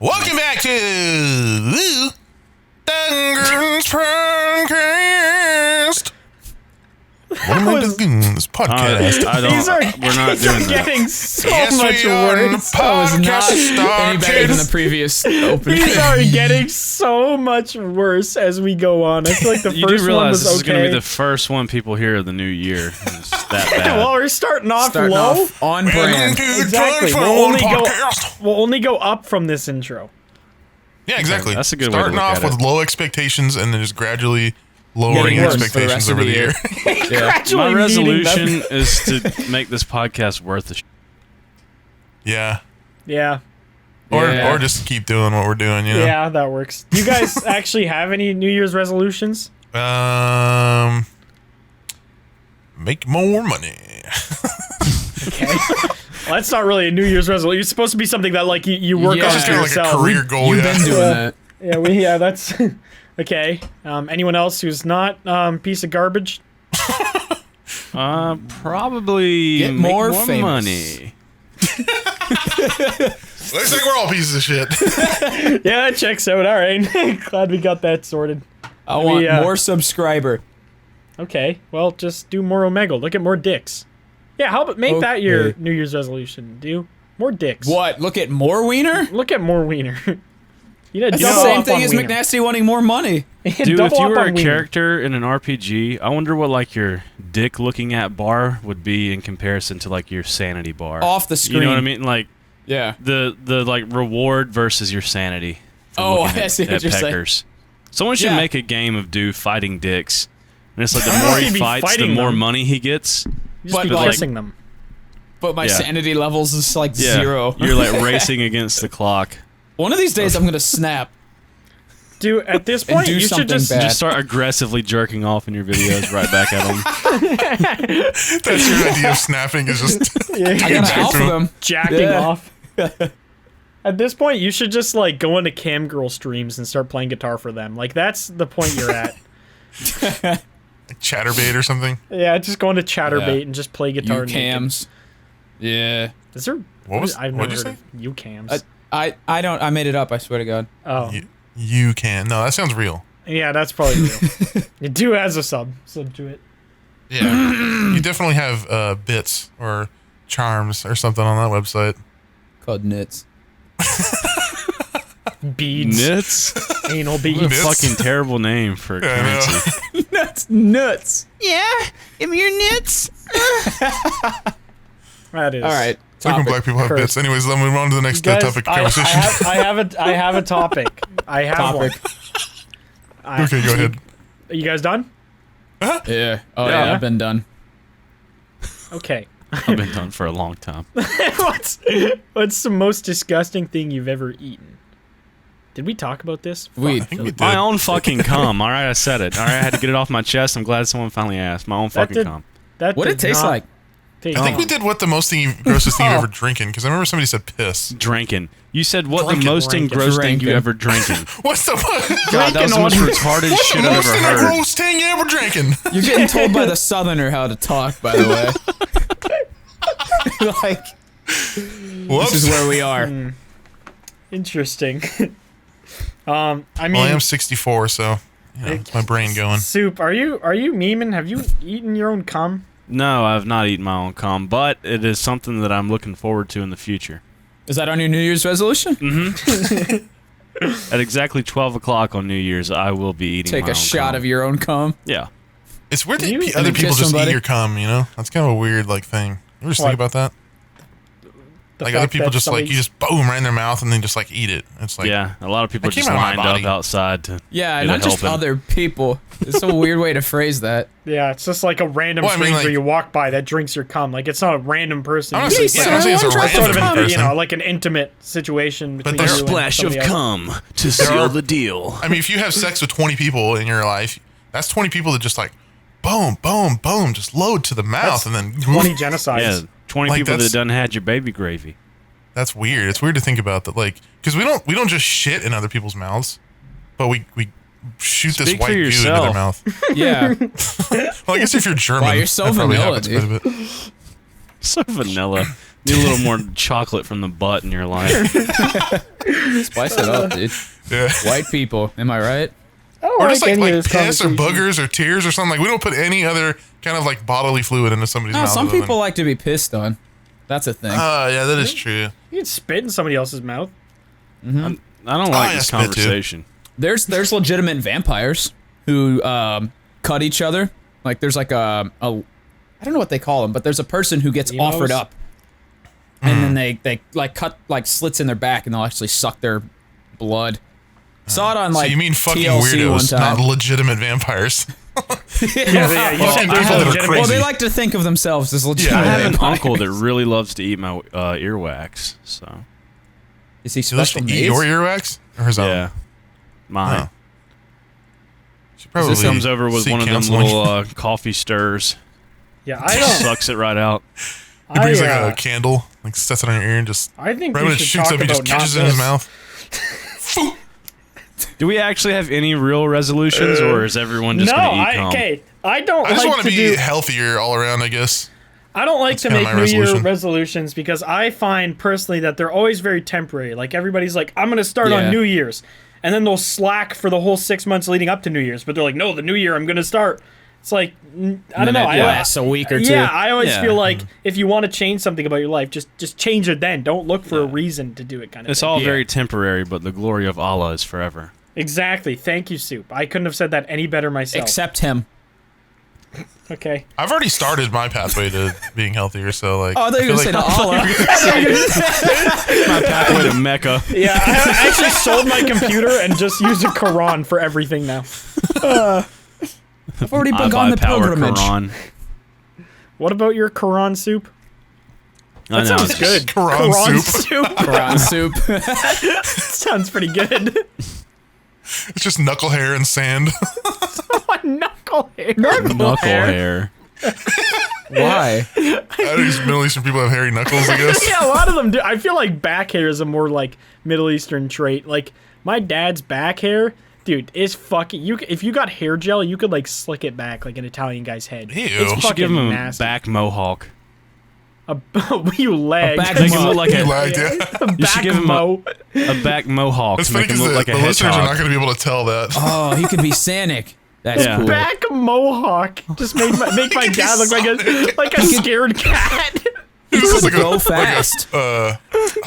Welcome back to the GØØNS Podcast. Welcome to the GØØNS Podcast. We're not doing getting that. so much worse. That was not any better than the previous opening. These are getting so much worse as we go on. I feel like the You first do realize one was this is going to okay. be the first one people hear of the new year. It's that bad. Well, we're starting off Starting low. off on brand. Exactly. We'll only go up from this intro. Yeah, exactly. That's a good way to Starting look off at with it. low expectations and then just gradually lowering Getting worse for the expectations rest of over the the year. Yeah. Gradually My meeting resolution them. is to make this podcast worth the Yeah. Yeah. Or just keep doing what we're doing, you know? Yeah, that works. Do you guys actually have any New Year's resolutions? Make more money. Okay. Well, that's not really a New Year's resolution. It's supposed to be something that like you work Yeah. on Just for do like a yourself. career goal, You've yeah. been doing that. Yeah, that's okay. Anyone else who's not piece of garbage? Probably Get make more more famous. money. Looks like we're all pieces of shit. Yeah, that checks out. All right. Glad we got that sorted. I want Yeah. more subscriber. Okay, well, just do more Omegle. Look at more dicks. Yeah, how about make that your Okay. New Year's resolution? Do more dicks. What? Look at more wiener? Look at more wiener. You know, That's the double same up thing on as wiener. McNasty wanting more money. Dude, if Double you up were on a wiener. character in an RPG, I wonder what like your dick looking at bar would be in comparison to like your sanity bar. Off the screen. You know what I mean? Like Yeah. the like reward versus your sanity. from Oh, looking I see what at you're saying. peckers. Someone should Yeah. make a game of dude fighting dicks. And it's like the more He'd he be fights, the fighting more them. money he gets. You just But be like- kissing them. But my Yeah. sanity levels is like Yeah, zero. You're like racing against the clock. One of these days I'm gonna snap. Dude, at this And point, do you should something just bad. Just start aggressively jerking off in your videos right back at them. That's your idea of snapping is just I gotta alpha them. jacking Yeah. off. At this point, you should just like go into cam girl streams and start playing guitar for them. Like that's the point you're at. chatterbait or something. Yeah, just go into Chatterbait Yeah. and just play guitar. You naked. cams. Yeah. Is there? What was- I've what'd never you heard of you cams. I don't. I made it up. I swear to God. Oh, You can. No, that sounds real. yeah, that's probably real. You do as a sub to it. Yeah. You definitely have bits or charms or something on that website. Called nits. Beads, Nits? anal What a beads. Nits? fucking terrible name for a Yeah, I know. currency. That's nuts. Am your nits? That is All right. It's like when black people have Curse. bits. Anyways, let's move on to the next Guys, topic of I conversation. have a topic. I have Topic. one. Okay, go ahead. Are you guys done? Yeah. Oh Yeah. yeah. I've been done. Okay. I've been done for a long time. what's the most disgusting thing you've ever eaten? Did we talk about this? We. I think we did. My own fucking cum. All right, I said it. All right, I had to get it off my chest. I'm glad someone finally asked. My own fucking did- cum. That What did it tastes not like? taste I think we good. did what the most grossest thing you've ever drinking, because I remember somebody said piss. Drinking. You said what Drinking, the most drinking, engrossed thing you drinking. ever drinking. What's the God, that was the most retarded What's shit the I've most ever heard. gross thing you ever drinking? You're getting told by the southerner how to talk. By the way. Like Whoops. this is where we are. Interesting. I mean, Well, I am 64, so you know, it's my brain going. Soup. Are you memeing? Have you eaten your own cum? No, I've not eaten my own cum, but it is something that I'm looking forward to in the future. Is that on your New Year's resolution? At exactly 12 o'clock on New Year's, I will be eating Take my a own shot cum. of your own cum. Yeah. It's weird that You- other you people kiss just somebody? eat your cum, you know? That's kind of a weird, like, thing. You ever just What? think about that? The Like, other fact people that just, like, somebody- you just boom right in their mouth and then just, like, eat it. It's like, Yeah, a lot of people That came just out of my lined up body. outside to Yeah, get not a just helping. other people. It's a weird way to phrase that. Yeah, it's just like a random Well, I mean, stranger like- you walk by that drinks your cum. Like it's not a random person. honestly, Yes, yeah, sir, I'm saying it's a one drop It's sort of random an, person. you know, like an intimate situation between there's you a and somebody else. cum to There seal are- the deal. I mean, if you have sex with 20 people in your life, that's 20 people that just, like, boom, boom, boom, just load to the mouth and then 20 genocides. Yeah, 20 Like, people that that's- done had your baby gravy. That's weird. It's weird to think about that, like, because we don't just shit in other people's mouths, but we shoot this Speak white for goo into yourself. their mouth. Yeah. Well, I guess if you're German, Wow, you're so that probably vanilla, happens quite a bit. So vanilla. Need a little more chocolate from the butt in your life. Spice it up, dude. Yeah. White people, am I right? I don't Or just any of like this piss or conversation. boogers or tears or something. Like we don't put any other kind of like bodily fluid into somebody's No, mouth. some other people like to be pissed on. That's a thing. Yeah, that is true. You can spit in somebody else's mouth. I don't like yeah, this spit too. conversation. There's legitimate vampires who cut each other. Like there's like a I don't know what they call them, but there's a person who gets Emos? offered up, and then they like cut like slits in their back, and they'll actually suck their blood. Saw it on like So you mean fucking TLC one weirdos, time. not legitimate vampires? Yeah, you Fucking said people there's that are legitimate- crazy. Well, they like to think of themselves as legitimate. I have an vampires. uncle that really loves to eat my earwax. So Is he He loves to special eat needs? your earwax or his own? yeah, mine. Oh. Should probably This comes over with seek one of them counseling. little coffee stirs. Yeah, I don't. Sucks it right out. He brings like I, a candle, like sets it on your ear and just I think right we when it should shoots talk up, he just about not catches it in his this. mouth. Do we actually have any real resolutions, or is everyone just No, going to eat cum? okay. I don't I just like want to to be do. healthier all around, I guess. I don't like to kinda make my New Year resolution. resolutions because I find personally that they're always very temporary. Like everybody's like, I'm gonna start Yeah. on New Year's, and then they'll slack for the whole 6 months leading up to New Year's. But they're like, no, the New Year I'm gonna start. It's like I don't know. It lasts a week or two. Yeah, I always Yeah. feel like if you want to change something about your life, just change it then. Don't look for a reason to do it, kind of. It's thing. all Yeah. very temporary, but the glory of Allah is forever. Exactly. Thank you, Soup. I couldn't have said that any better myself. Except him. Okay. I've already started my pathway to being healthier, so like. Oh, I thought you were feel going to like- say Allah. My pathway to Mecca. Yeah, I actually sold my computer and just use a Quran for everything now. I've already I begun buy the power pilgrimage. Quran. What about your Quran Soup? I know. Sounds it's just- good. Quran soup. Quran soup. Sounds pretty good. It's just knuckle hair and sand. Knuckle hair. Knuckle hair. Why? I think these Middle Eastern people have hairy knuckles, I guess. Yeah, a lot of them do. I feel like back hair is a more like Middle Eastern trait. Like my dad's back hair, dude, is fucking. If you got hair gel, you could like slick it back like an Italian guy's head. Ew. It's You You should fucking give him a nasty. back mohawk. You lag. back Make him look like You a, lagged, yeah. you should back give him mo. a back mohawk That's to funny make him because look like a the listeners are not hedgehog. going to be able to tell that. Oh, he could be Sanic. That's Yeah. cool. Back mohawk. Just make my dad look like a scared cat. He looks could like go fast. what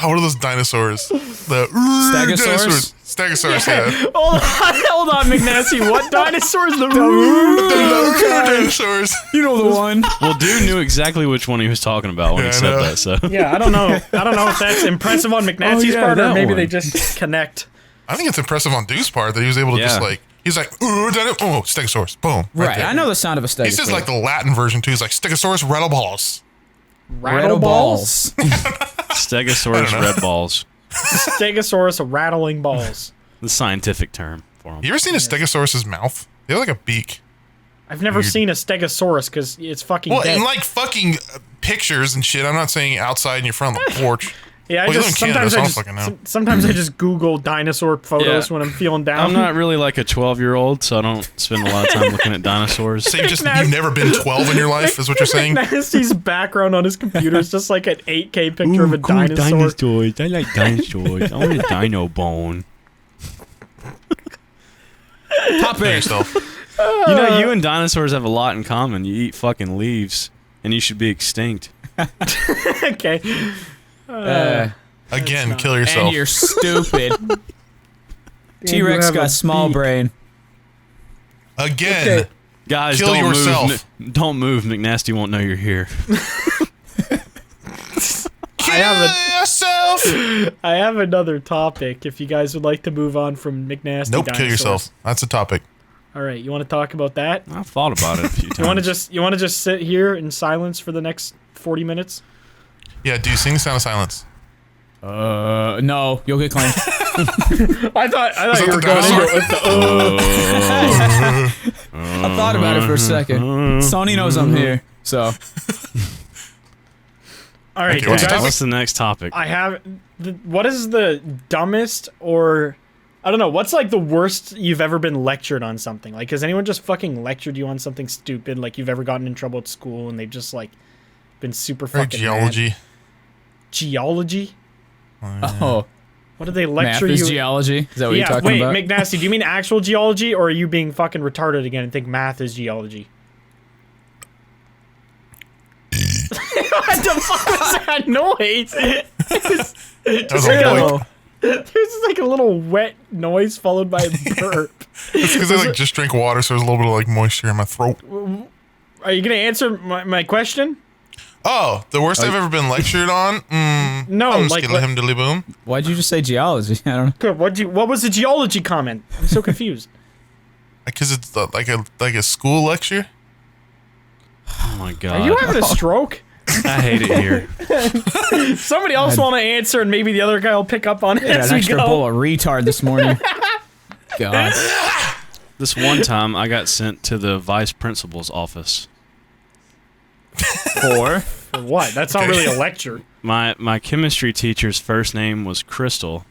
are those dinosaurs? The Stegosaurus? dinosaurs. Stegosaurus, yeah. Hold on, McNasty. What dinosaurs? The Dinosaurs. You know the one. Well, dude knew exactly which one he was talking about when Yeah, he I said know. that. So Yeah, I don't know if that's impressive on McNasty's yeah, part or that maybe one. they just connect. I think it's impressive on Deuce's part that he was able to just Yeah. like, he's like, Stegosaurus. Boom. Right, there. I know the sound of a stegosaurus. He says like the Latin version too. He's like, Stegosaurus rattleballs. rattle balls. Stegosaurus I don't know. red balls. Stegosaurus rattling balls. The scientific term for him. You ever seen a Stegosaurus's mouth? They have like a beak. I've never Weird. seen a Stegosaurus because it's fucking Well, dead. in like fucking pictures and shit. I'm not saying outside in your front on the porch. Yeah, Well, you live in Canada, so I don't fucking know. sometimes I just Google dinosaur photos Yeah. when I'm feeling down. I'm not really like a 12-year-old, so I don't spend a lot of time looking at dinosaurs. So you've never been 12 in your life, is what you're saying? Nasty's background on his computer is just like an 8K picture of a dinosaur. dinosaurs. I like dinosaurs. I want a dino bone. Top Kill it. yourself. You know, you and dinosaurs have a lot in common. You eat fucking leaves, and you should be extinct. Okay. Again, kill yourself. And you're stupid. T-Rex have a got small beak. brain. Again. Okay. Guys, Kill don't yourself. move. Don't move. McNasty won't know you're here. Kill yourself. I have another topic if you guys would like to move on from McNasty Nope, dinosaurs. kill yourself. That's a topic. All right, you want to talk about that? I've thought about it a few times. You want to just sit here in silence for the next 40 minutes? Yeah, dude, sing the sound of silence. No, you'll get claimed. I thought that you were the going into dinosaur? it with the I thought about it for a second. Sony knows I'm here, so. All right, Okay, what's the guys. topic? What's the next topic? I have. What is the dumbest or I don't know? What's like the worst you've ever been lectured on something? Like, has anyone just fucking lectured you on something stupid? Like you've ever gotten in trouble at school and they've just like been super Or fucking geology. geology. Oh, What did they math lecture is you? geology. Is that what you're Yeah, talking wait, about? McNasty, do you mean actual geology, or are you being fucking retarded again and think math is geology? What the fuck was that noise? That was like a a- boy. There's just like a little wet noise followed by a burp. It's because I like just drink water, so there's a little bit of like moisture in my throat. Are you gonna answer my question? Oh, the worst I've ever been lectured on? No, I'm like skittle him dilly boom. Why'd you just say geology? I don't know. good. What was the geology comment? I'm so confused. Because it's like a school lecture. Oh my god. Are you having a stroke? I hate it here. Somebody else want to answer, and maybe the other guy will pick up on it Got as an we extra go. bowl of retard this morning. God. This one time, I got sent to the vice principal's office. For? For what? That's not really a lecture. My chemistry teacher's first name was Crystal.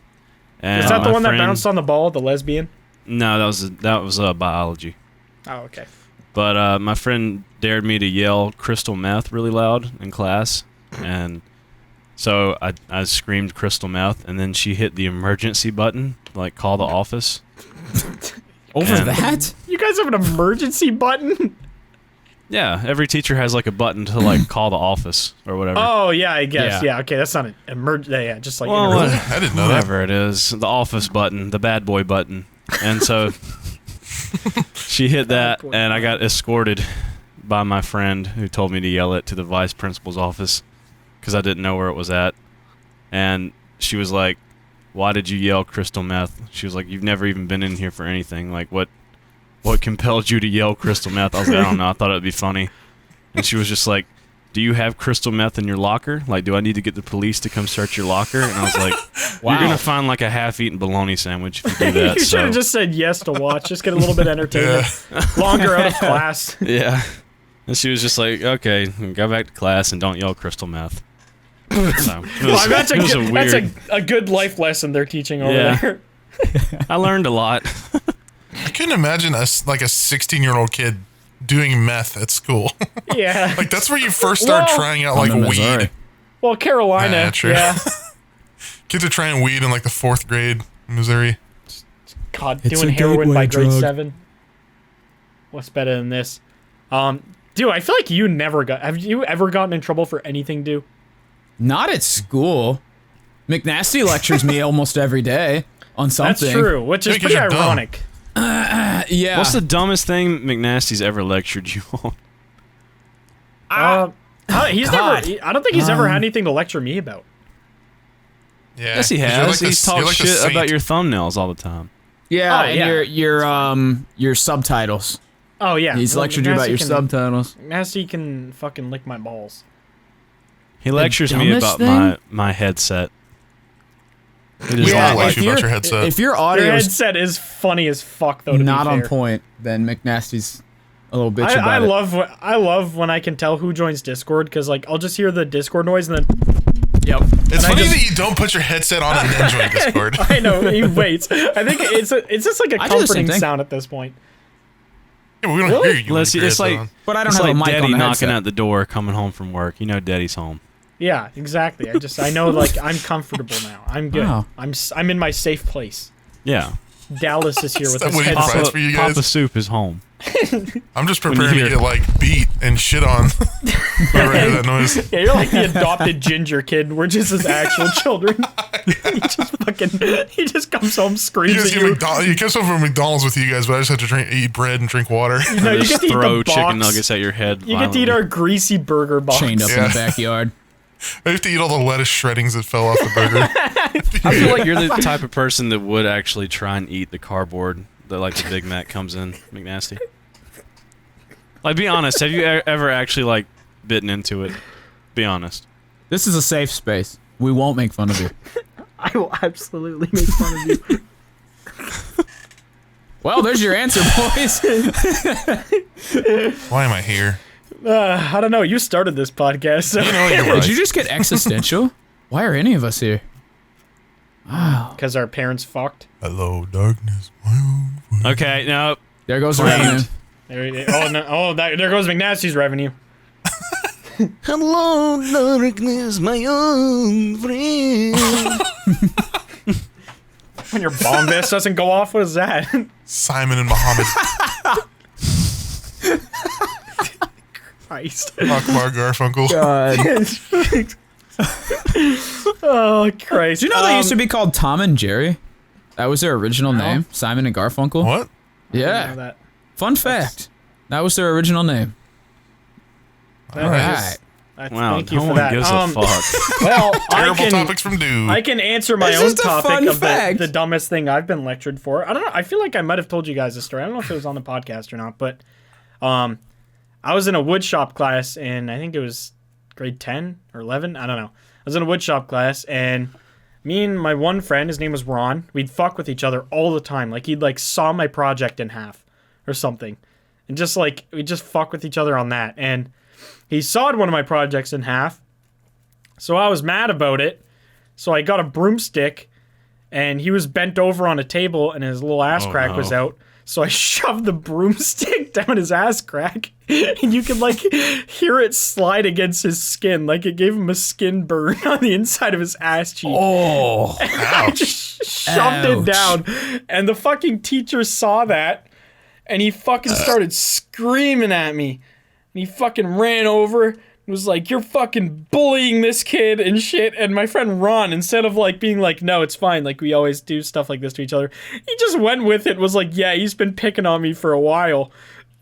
And Is that the my one that friend- bounced on the ball, the lesbian? No, that was biology. Oh, okay. But my friend dared me to yell crystal meth really loud in class, and so I screamed crystal meth, and then she hit the emergency button, like call the office. Over And- that? You guys have an emergency button? Yeah, every teacher has like a button to like call the office or whatever. Oh, yeah, I guess. Yeah. Yeah, okay, that's not an emergency. Yeah, just like... Well, interrupt. I didn't know that. whatever it is, the office button, the bad boy button, and so she hit that, boy and I got escorted by my friend who told me to yell it to the vice principal's office because I didn't know where it was at, and she was like, "Why did you yell crystal meth?" She was like, "You've never even been in here for anything. Like, what compelled you to yell crystal meth?" I was like, "I don't know. I thought it'd be funny," and she was just like, "Do you have crystal meth in your locker? Like, do I need to get the police to come search your locker?" And I was like, "You're gonna find like a half-eaten bologna sandwich if you do that." You should so have just said yes to watch. Just get a little bit of entertainment. Longer out of class. yeah, and she was just like, "Okay, go back to class and don't yell crystal meth." So, it was, That's it was a weird. that's a good life lesson they're teaching over Yeah. there. I learned a lot. I couldn't imagine like a 16-year-old kid doing meth at school. Yeah. Like that's where you first start Well- trying out I'm like in weed. Missouri. Well, Carolina. Nah, true. Yeah. Kids are trying weed in like the 4th grade in Missouri. God, It's doing a heroin gateway by grade drug. 7. What's better than this? Dude, I feel like you never got. Have you ever gotten in trouble for anything, dude? Not at school. McNasty lectures me almost every day on something. That's true, which is Because pretty you're dumb. ironic. Yeah. What's the dumbest thing McNasty's ever lectured you on? He's God. never. I don't think he's ever had anything to lecture me about. Yeah. Yes, he 'cause you're has. like the- He's you're talked like the shit saint. about your thumbnails all the time. yeah, Oh, and yeah. your subtitles. Oh yeah, He's well, lectured you about your Massey subtitles. Massey can fucking lick my balls. He lectures me dumbest about my headset. It is Yeah, not like like you about your headset. If your Your audio is headset is funny as fuck, though. To not be on fair. point, then McNasty's a little bitch about I it. love when I can tell who joins Discord because like I'll just hear the Discord noise and then Yep. It's I funny just- that you don't put your headset on and then join Discord. I know he waits. I think it's just like a I do the same comforting thing. sound at this point. Yeah, but we don't Really? hear you. Let's see, with your it's like headset on. But I don't it's have like a mic Daddy on the knocking headset. at the door, coming home from work. You know, Daddy's home. Yeah, exactly. I know like I'm comfortable now. I'm good. Wow. I'm in my safe place. Yeah. Dallas is here with that his what he headset. provides for you guys? Papa Soup is home. I'm just when you preparing to hear- get like beat and shit on. Whenever I hear that noise. Yeah, you're like the adopted ginger kid. We're just his actual children. He just comes home, He screams just at get you. he comes over from McDonald's with you guys, but I just have to eat bread and drink water. No, you Just get to eat throw the chicken box. nuggets at your head. You get to eat violently. our greasy burger box. Chained up in Yeah. the backyard. I have to eat all the lettuce shreddings that fell off the burger. I feel like you're the type of person that would actually try and eat the cardboard that like the Big Mac comes in, McNasty. Like, be honest. Have you ever actually like bitten into it? Be honest. This is a safe space. We won't make fun of you. I will absolutely make fun of you. Well, there's your answer, boys. Why am I here? I don't know. You started this podcast, so You know, you're right. Did you just get existential? Why are any of us here? because our parents fucked. Hello, darkness, my own friend. Okay, now There goes the Friend. revenue. There goes McNasty's revenue. Hello, darkness, my old friend. When your bomb vest doesn't go off, what is that? Simon and Muhammad. Christ. Akbar Garfunkel. Oh, Christ. Do you know they used to be called Tom and Jerry? That was their original name, Simon and Garfunkel. What? I know Yeah. that. Fun fact. That was their original name. That All is- right. Wow, Thank you no for one that. gives a fuck. Well, Terrible topics from Dude. I can answer my It's own just a topic fun of fact. the dumbest thing I've been lectured for. I don't know. I feel like I might have told you guys this story. I don't know if it was on the podcast or not, but I was in a wood shop class in, I think it was grade 10 or 11. I don't know. I was in a wood shop class, and me and my one friend, his name was Ron, we'd fuck with each other all the time. Like, he'd like saw my project in half or something. And just like, we'd just fuck with each other on that. And he sawed one of my projects in half. So I was mad about it. So I got a broomstick, and he was bent over on a table, and his little ass crack was out. So I shoved the broomstick down his ass crack, and you could like hear it slide against his skin, like it gave him a skin burn on the inside of his ass cheek. Oh. I just shoved it down, and the fucking teacher saw that, and he fucking started screaming at me, and he fucking ran over. Was like, you're fucking bullying this kid and shit. And my friend Ron, instead of like being like, no, it's fine, like we always do stuff like this to each other, he just went with it. Was like, yeah, he's been picking on me for a while.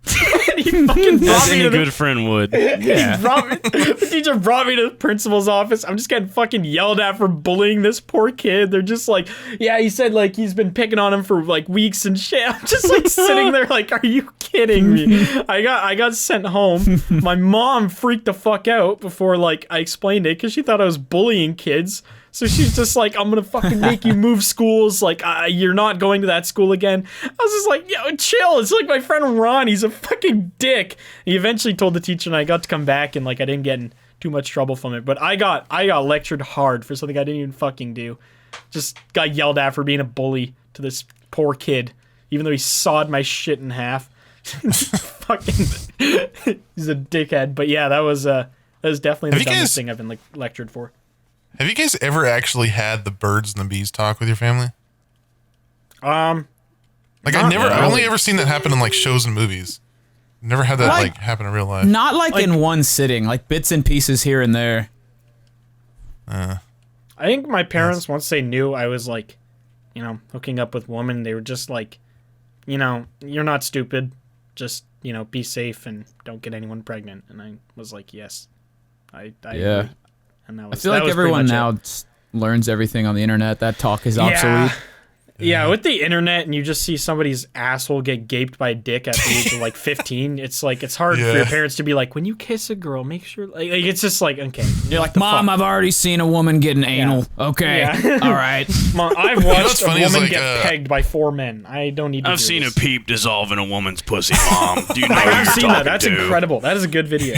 And he fucking brought As me any to the good friend would. the teacher brought me to the principal's office. I'm just getting fucking yelled at for bullying this poor kid. They're just like, yeah, he said like he's been picking on him for like weeks and shit. I'm just like sitting there like, are you kidding me? I got sent home. My mom freaked the fuck out before like I explained it because she thought I was bullying kids. So she's just like, I'm gonna fucking make you move schools. Like, you're not going to that school again. I was just like, yo, chill. It's like my friend Ron. He's a fucking dick. He eventually told the teacher, and I got to come back, and like I didn't get in too much trouble from it. But I got lectured hard for something I didn't even fucking do. Just got yelled at for being a bully to this poor kid, even though he sawed my shit in half. Fucking, he's a dickhead. But yeah, that was definitely the dumbest thing I've been like lectured for. Have you guys ever actually had the birds and the bees talk with your family? Like I've only ever seen that happen in like shows and movies. Never had that like happen in real life. Not like in one sitting, like bits and pieces here and there. I think my parents, once they knew I was like, you know, hooking up with women, they were just like, you know, you're not stupid. Just, you know, be safe and don't get anyone pregnant. And I was like, yes, I Yeah. agree. And that was, I feel like everyone now learns everything on the internet. That talk is obsolete. Yeah, with the internet and you just see somebody's asshole get gaped by a dick at the age of like 15, it's like, it's hard for your parents to be like, when you kiss a girl, make sure, like it's just like, okay. You're like, Mom, I've already seen a woman get an anal. Okay. Yeah. All right. Mom, I've watched a funny is, woman like, get pegged by 4 men. I don't need to I've hear seen this. a peep dissolve in a woman's pussy, Mom. Do you know I what have you're seen talking that. That's to? incredible. That is a good video.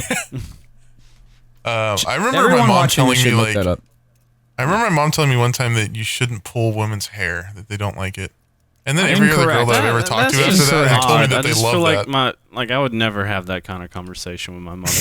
I remember Everyone my mom watching telling this should me look like, that up. I remember my mom telling me one time that you shouldn't pull women's hair, that they don't like it. And then every other girl Incorrect. that I've ever talked to That's after that just have told me odd. that I they just love feel that. like I would never have that kind of conversation with my mother.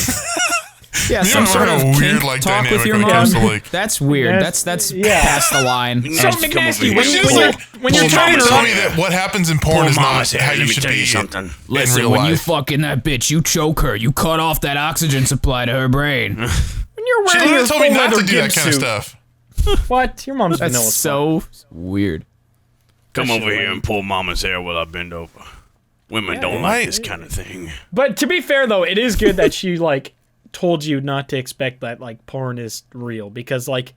Yeah, You some don't sort have of a weird, kink like, talk with dynamic your when it mom. comes to, like- That's weird. Yes, That's yeah. past the line. So Come over McNasty, here. when She you was when you're like, when you're Pull trying mama's to tell run me that what happens in porn Pull is mama's not hair, how let you me should tell you be something. in Listen, real when you life. fucking that bitch, you choke her. You cut off that oxygen supply to her brain. when you're She wearing your literally told me full not leather to do that gimp kind of suit. stuff. What? Your mom's That's vanilla. so weird. Come That over shit here lame. and pull mama's hair while I bend over. Women don't right. like this kind of thing. But to be fair though, it is good that she like told you not to expect that like porn is real because like.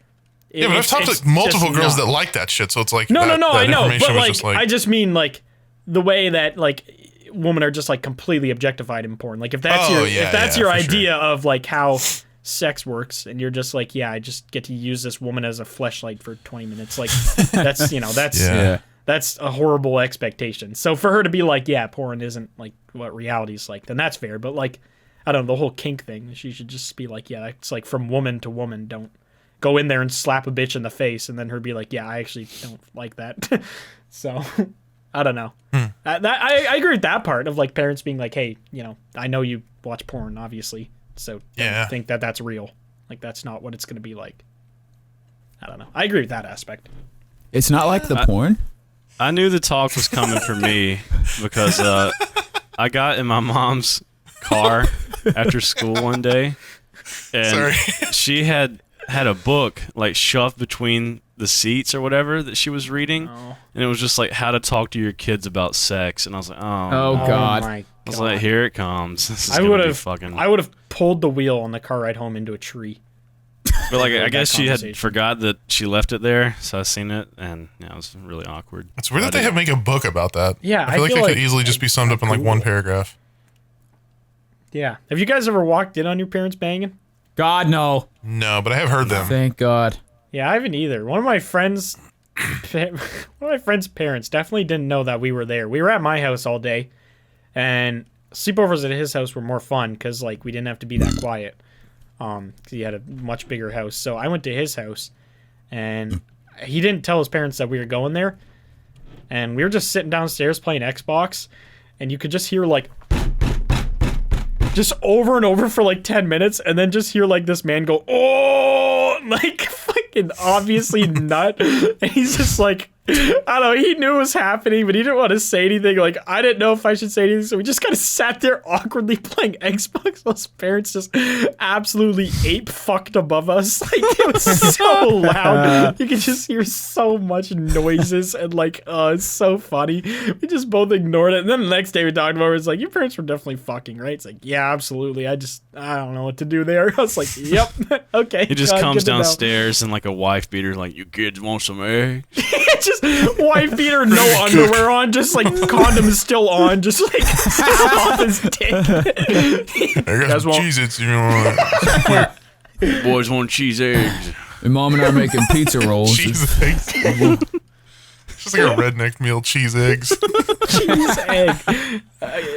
Yeah, but I've talked to multiple girls that like that shit, so it's like No, that, no, that I know, information but was like, just I just mean like the way that like women are just like completely objectified in porn. Like if that's Oh, your yeah, if that's yeah, your for sure. idea of like how sex works, and you're just like, yeah, I just get to use this woman as a fleshlight for 20 minutes. Like that's that's Yeah. that's a horrible expectation. So for her to be like, yeah, porn isn't like what reality's like, then that's fair. But like, I don't know, the whole kink thing, she should just be like, yeah, it's like from woman to woman. Don't go in there and slap a bitch in the face and then her be like, yeah, I actually don't like that. So I don't know. I agree with that part of like parents being like, hey, you know, I know you watch porn, obviously. So Yeah. don't think that that's real. Like, that's not what it's going to be like. I don't know. I agree with that aspect. It's not like the porn. I knew the talk was coming for me because I got in my mom's car after school one day, and she had a book like shoved between the seats or whatever that she was reading, and it was just like how to talk to your kids about sex, and I was like, oh God. My I was God. like, here it comes. This is I gonna would be have fucking. I would have pulled the wheel on the car ride home into a tree. But like, I that guess she conversation. had forgot that she left it there, so I seen it, and yeah, it was really awkward. It's weird that they make a book about that. Yeah, I feel like it could easily just be summed up in like one paragraph. Yeah. Have you guys ever walked in on your parents banging? God, no. No, but I have heard them. Thank God. Yeah, I haven't either. One of my friends' parents definitely didn't know that we were there. We were at my house all day, and sleepovers at his house were more fun because like we didn't have to be that quiet. 'Cause he had a much bigger house. So I went to his house, and he didn't tell his parents that we were going there. And we were just sitting downstairs playing Xbox, and you could just hear like just over and over for like 10 minutes, and then just hear like this man go, oh, like fucking obviously nut. And he's just like, I don't know, he knew it was happening, but he didn't want to say anything. Like, I didn't know if I should say anything, so we just kind of sat there awkwardly playing Xbox while his parents just absolutely ape fucked above us. Like, it was so loud. You could just hear so much noises, and like, it's so funny. We just both ignored it. And then the next day we talked about it, it's like, your parents were definitely fucking, right? It's like, yeah, absolutely. I don't know what to do there. I was like, yep, okay. He just comes good to know. downstairs and like a wife beater, like, you kids want some eggs? Just wife beater, no underwear on, just like condom is still on, just like off his dick. I got some Cheez-Its, you know. Boys want cheese eggs. My mom and I are making pizza rolls. Cheese eggs. It's just like a redneck meal, cheese eggs. Cheese egg.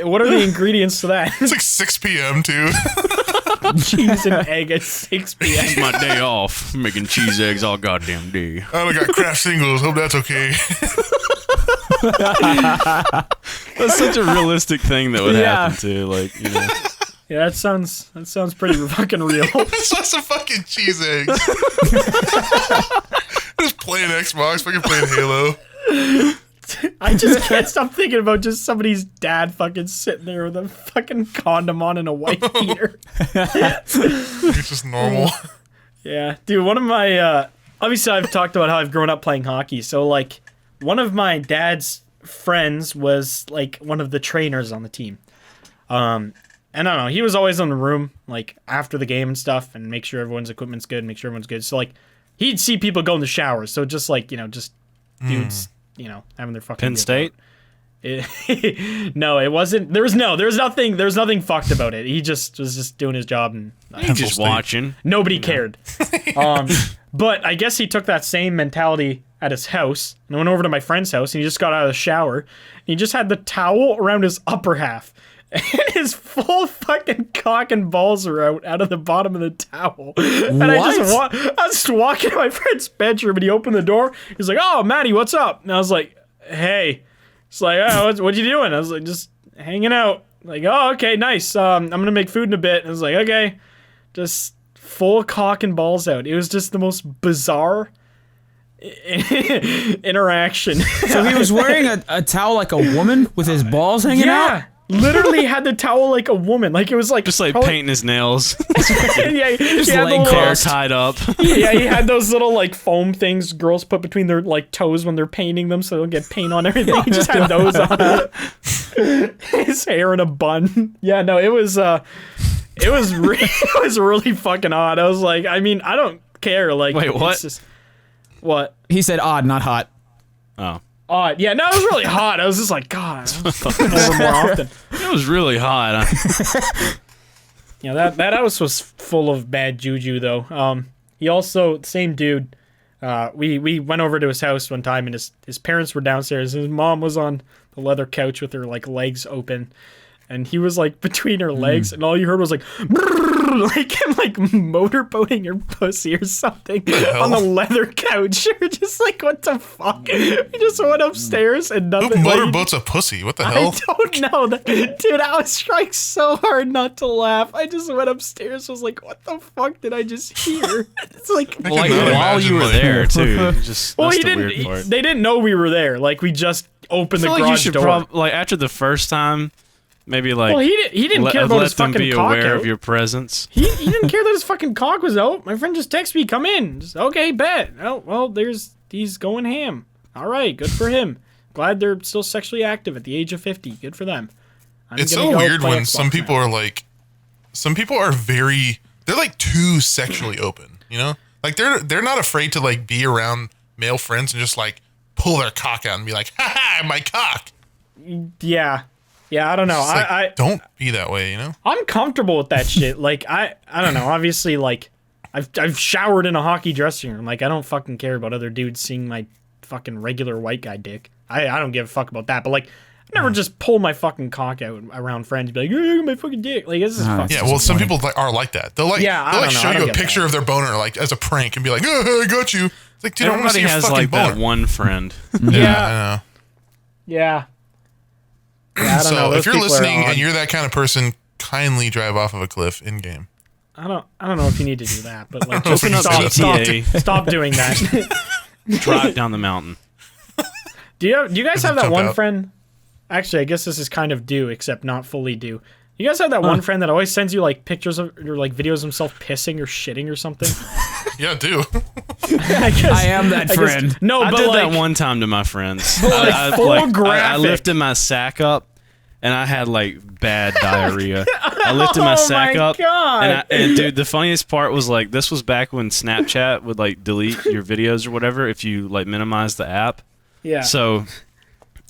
What are the ingredients to that? It's like 6 p.m. too. Cheese and egg at 6 p.m. It's my day off. Making cheese eggs all goddamn day. I got Kraft singles. Hope that's okay. That's such a realistic thing that would happen too. Like, you know. Yeah, that sounds pretty fucking real. It's just some fucking cheese eggs. Just playing Xbox, fucking playing Halo. I just can't stop thinking about just somebody's dad fucking sitting there with a fucking condom on and a white beater. It's just normal. Yeah, dude, one of my, obviously I've talked about how I've grown up playing hockey, so like, one of my dad's friends was like one of the trainers on the team. And I don't know, he was always in the room, like, after the game and stuff, and make sure everyone's equipment's good, make sure everyone's good. So, like, he'd see people go in the shower, so just, like, you know, just dudes, you know, having their fucking... Penn State? No, it wasn't. There was nothing fucked about it. He just was just doing his job, and He's just watching. nobody cared. But I guess he took that same mentality at his house and went over to my friend's house, and he just got out of the shower, and he just had the towel around his upper half. And his full fucking cock and balls are out of the bottom of the towel. And I was just walking to my friend's bedroom, and he opened the door. He's like, "Oh, Maddie, what's up?" And I was like, "Hey." It's like, "Oh, what you doing?" I was like, "Just hanging out." Like, "Oh, okay, nice. I'm gonna make food in a bit." And I was like, "Okay." Just full cock and balls out. It was just the most bizarre interaction. So he was wearing a towel like a woman with his balls hanging out? Literally had the towel like a woman. Like, it was like... Just like painting his nails. Yeah, Just had leg the Hair crossed. tied up. yeah, he had those little like foam things girls put between their like toes when they're painting them so they don't get paint on everything. He just had those on. His hair in a bun. Yeah, no, it was really fucking odd. I was like, I mean, I don't care. Like, Wait, what? It's just, what? He said odd, not hot. Oh. Odd. Yeah, no, it was really hot. I was just like, God, I was fucking over more often. It was really hot. Yeah, that house was full of bad juju though. He also, same dude. We went over to his house one time, and his parents were downstairs. His mom was on the leather couch with her like legs open, and he was like between her legs, and all you heard was like, brrr, like I'm like motorboating your pussy or something on the leather couch. You're just like, what the fuck? We just went upstairs and nothing. Who motorboats a pussy? What the hell? I don't know. Dude, I was trying so hard not to laugh. I just went upstairs, was like, what the fuck did I just hear? It's like Like not while you imagine, were like- there too. Just well, that's he the didn't. weird part. They didn't know we were there. Like we just opened I the feel like you garage should door. like after the first time, maybe like Well, he didn't care about let his them fucking be cock aware out. of your presence. He didn't care that his fucking cock was out. My friend just texted me, come in. Just, okay, bet. Oh, well, he's going ham. All right, good for him. Glad they're still sexually active at the age of 50. Good for them. It's gonna so go weird play when Xbox some people now. are like, they're like too sexually open, you know? Like they're not afraid to like be around male friends and just like pull their cock out and be like, ha ha, my cock. Yeah, I don't know. It's like, I don't be that way, you know? I'm comfortable with that shit. Like I don't know. Obviously, like I've showered in a hockey dressing room. Like I don't fucking care about other dudes seeing my fucking regular white guy dick. I don't give a fuck about that. But like, I never just pull my fucking cock out around friends and be like, hey, my fucking dick. Like this is fucking. Yeah, well, some people are like that. They'll like, Yeah, I they'll like don't know. I show don't you a get picture that. of their boner like as a prank and be like, I got you. It's like, dude, I want to see Everybody your has fucking like boner. that one friend. Yeah, I Yeah. know. I don't So know. if Those you're people are listening odd. and you're that kind of person, kindly drive off of a cliff in game. I don't know if you need to do that, but like Open just up GTA. stop doing that. Drive down the mountain. Do you guys have that Jump one out. friend? Actually, I guess this is kind of due, except not fully due. You guys have that one friend that always sends you like pictures of or like videos of himself pissing or shitting or something? Yeah, do. I guess I am that friend. No, I but did like that one time to my friends. like, full I graphic. lifted my sack up, and I had like bad diarrhea. I lifted my sack my up, God. and dude, the funniest part was like this was back when Snapchat would like delete your videos or whatever if you like minimize the app. yeah. So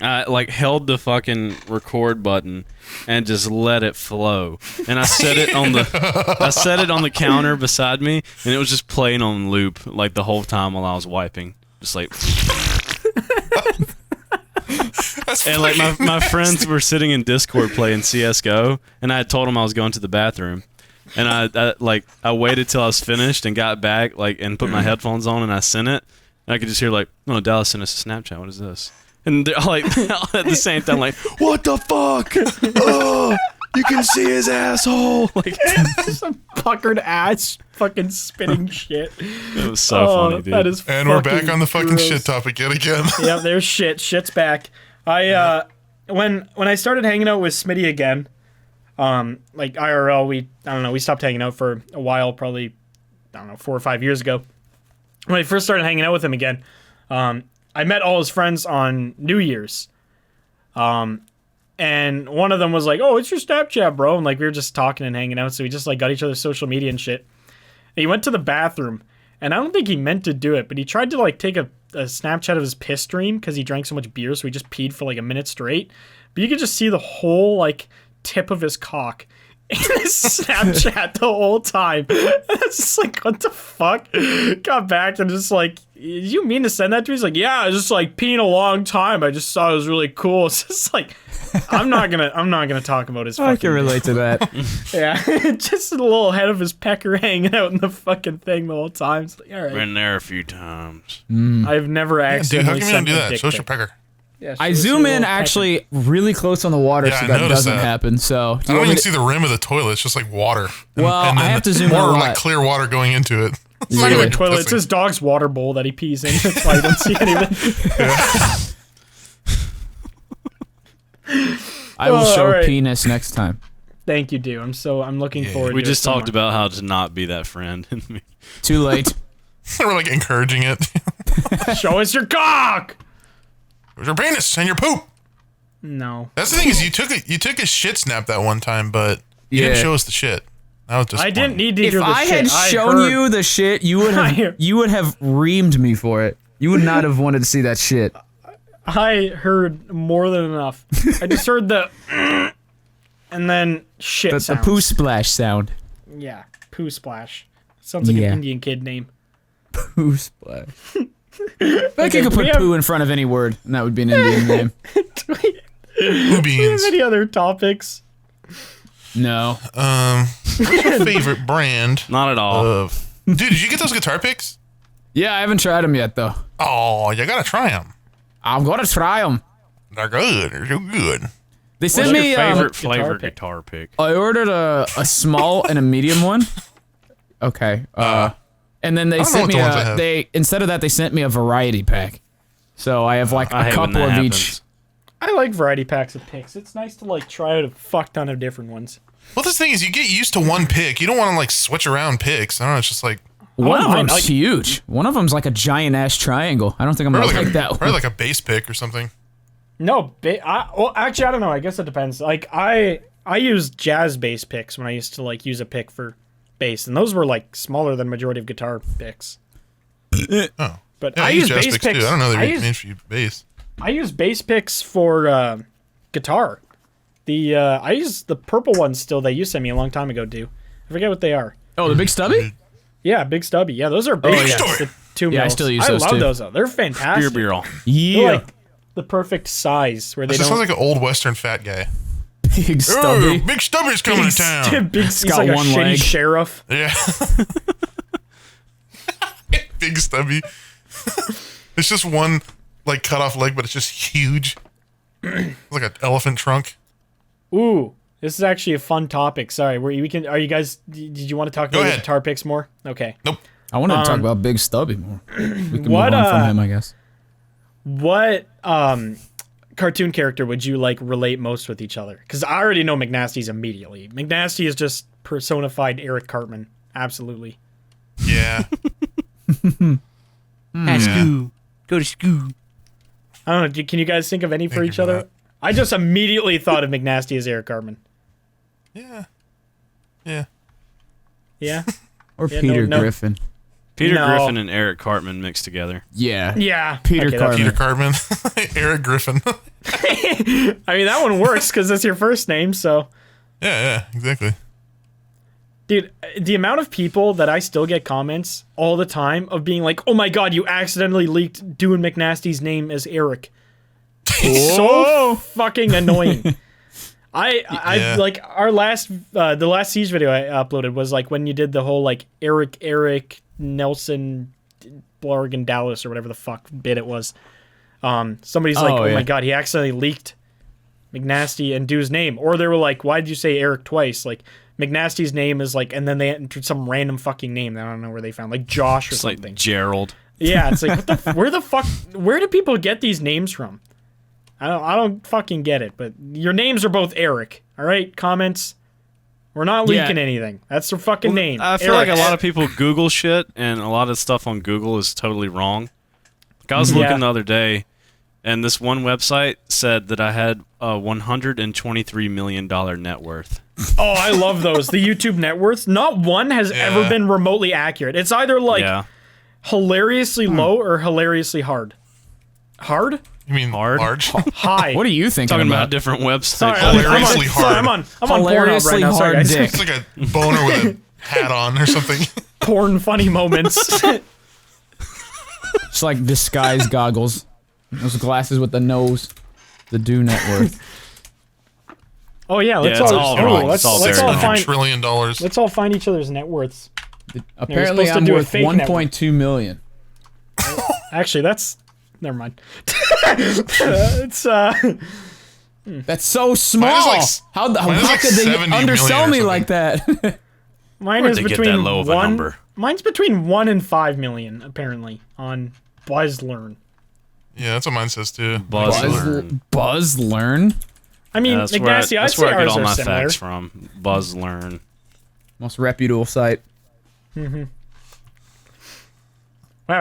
I like held the fucking record button and just let it flow. And I set it on the counter beside me, and it was just playing on loop like the whole time while I was wiping. Just like That's and like my friends were sitting in Discord playing CS:GO, and I had told them I was going to the bathroom. And I waited till I was finished and got back like and put my headphones on and I sent it. And I could just hear like, "Oh, Dallas sent us a Snapchat. What is this?" And they're like at the same time, like, "What the fuck? Oh, you can see his asshole!" Like, Some puckered ass fucking spitting shit. it was so funny, dude. That is and we're back fucking on the fucking gross. shit topic yet again. Yeah, there's shit. Shit's back. I when I started hanging out with Smitty again, like IRL, we stopped hanging out for a while, probably 4 or 5 years ago. When I first started hanging out with him again, I met all his friends on New Year's. And one of them was like, "Oh, it's your Snapchat, bro." And like we were just talking and hanging out, so we just like got each other's social media and shit. And he went to the bathroom, and I don't think he meant to do it, but he tried to like take a Snapchat of his piss stream because he drank so much beer, so he just peed for like a minute straight. But you could just see the whole like tip of his cock in his Snapchat the whole time. It's just like, what the fuck? Got back and just like, did you mean to send that to me? He's like, yeah, I was just like peeing a long time. I just thought it was really cool. It's just like, I'm not gonna talk about his fucking I can relate to that. yeah, just a little head of his pecker hanging out in the fucking thing the whole time. It's like, all right. Been there a few times. I've never Dude, how accidentally come you don't sent do a that? dick Show us your pic. pecker. Yeah, I show us zoom your in little pecker. actually really close on the water Yeah, so I that noticed doesn't that. happen. So I don't even see the rim of the toilet. It's just like water. Well, I have to zoom in a more lot. like clear water going into it. It's not even Yeah. a toilet. It's his dog's water bowl that he pees in. That's why you don't see anything. I will Oh, show alright. penis next time. Thank you, dude. I'm looking forward. We to just it so talked much. about how to not be that friend. Too late. We're like encouraging it. Show us your cock. Where's your penis and your poop? No, That's the thing is you took a shit snap that one time, but you Yeah. didn't show us the shit. That was just I didn't need to If hear the I shit. had shown heard- you the shit, you would have reamed me for it. You would not have wanted to see that shit. I heard more than enough. I just heard the and then shit The sounds. poo splash sound. Yeah, poo splash. Sounds like Yeah. an Indian kid name. Poo splash. I think you could we put have- poo in front of any word, and that would be an Indian name. Blue Do we have beans. any other topics? No. What's your favorite brand Not at all. of... Dude, did you get those guitar picks? Yeah, I haven't tried them yet, though. Oh, you gotta try them. I'm gonna try them. They're good. They're so good. They sent What's me your favorite guitar flavor pick? guitar pick? I ordered a small and a medium one. Okay. And then they don't know sent what me the ones I have. instead of that they sent me a variety pack. So I have like I a hate when couple that of happens. each. I like variety packs of picks. It's nice to like try out a fuck ton of different ones. Well, this thing is, you get used to one pick. You don't want to like switch around picks. I don't know. It's just like One of mind, them's like- huge. One of them's like a giant ass triangle. I don't think I'm gonna probably take that probably one. like a bass pick or something. No, well, actually, I don't know. I guess it depends. Like, I use jazz bass picks when I used to like use a pick for bass, and those were like smaller than majority of guitar picks. Oh, But yeah, I use use jazz bass picks picks. too. I don't know I they're use, made for you bass. I use bass picks for guitar. I use the purple ones still that you sent me a long time ago. I forget what they are. Oh, the big stubby? Yeah, Big Stubby. Yeah, those are bass yeah. picks. The 2 Yeah, I mils. still use those, love too. those though. They're fantastic. Beer all. They're Yeah. like the perfect size where they This just don't. sounds like an old Western fat guy. Big Oh, stubby. Big Stubby's coming to town. He's got like a one shitty leg. sheriff. Yeah. Big Stubby. It's just one like cut off leg, but it's just huge. It's like an elephant trunk. Ooh, this is actually a fun topic. Sorry, we can. Are you guys? Did you want to talk about ahead. guitar picks more? Okay. Nope. I wanted to talk about Big Stubby more. We can What, move on from him, I guess. What cartoon character would you like relate most with each other? Because I already know McNasty's immediately. McNasty is just personified Eric Cartman. Absolutely. Yeah. School. Go to school. I don't know. Can you guys think of any for Thank you each for other? that. I just immediately thought of McNasty as Eric Cartman. Yeah. Yeah. Yeah. Or Yeah, Peter no. Griffin. Peter No. Griffin and Eric Cartman mixed together. Yeah. Yeah. Peter Okay, that's- Cartman. Peter Cartman. Eric Griffin. I mean, that one works because that's your first name. So, Yeah, exactly. dude, the amount of people that I still get comments all the time of being like, "Oh my god, you accidentally leaked Doing McNasty's name as Eric." It's so fucking annoying. I Yeah. like our the last Siege video I uploaded was like when you did the whole like Eric Nelson Blarg and Dallas or whatever the fuck bit it was. Somebody's like, Oh, oh yeah. my god, he accidentally leaked McNasty and Dude's name. Or they were like, why did you say Eric twice? Like McNasty's name is like, and then they entered some random fucking name that I don't know where they found, like Josh or It's something. like Gerald. Yeah, it's like, where the fuck, where do people get these names from? I don't fucking get it, but your names are both Eric, all right? Comments. We're not Yeah. leaking anything. That's their fucking name. I feel like Eric. a lot of people Google shit, and a lot of stuff on Google is totally wrong. Like I was Yeah. looking the other day, and this one website said that I had a $123 million net worth. Oh, I love those. The YouTube net worths. Not one has ever Yeah. been remotely accurate. It's either like Yeah. hilariously low or hilariously hard. Hard? You mean Hard? large? High. What are you thinking Talking about? about different websites. Sorry, Hilariously hard. I'm on Pornhub Hilariously right now. Sorry, hard guys. dick. It's like a boner with a hat on or something. Porn funny moments. It's like disguise goggles. Those glasses with the nose. The do net worth. Oh yeah, let's it's all, all oh, wrong. let's, It's all let's very all wrong. find $1 trillion. let's all find each other's net worths. Apparently, supposed to I'm do a worth fake net worth. 1.2 million. Actually, that's never mind. It's That's so small. like s- how mine is how like could they 70 undersell million or me something. like that? mine Where'd is they get between that low of a one. number? Mine's between 1 and 5 million apparently on BuzzLearn. Yeah, that's what mine says too. Buzz learn. I mean, That's McNasty, I'd that's say where I get ours all are my similar. facts from. BuzzLearn. Most reputable site. Wow,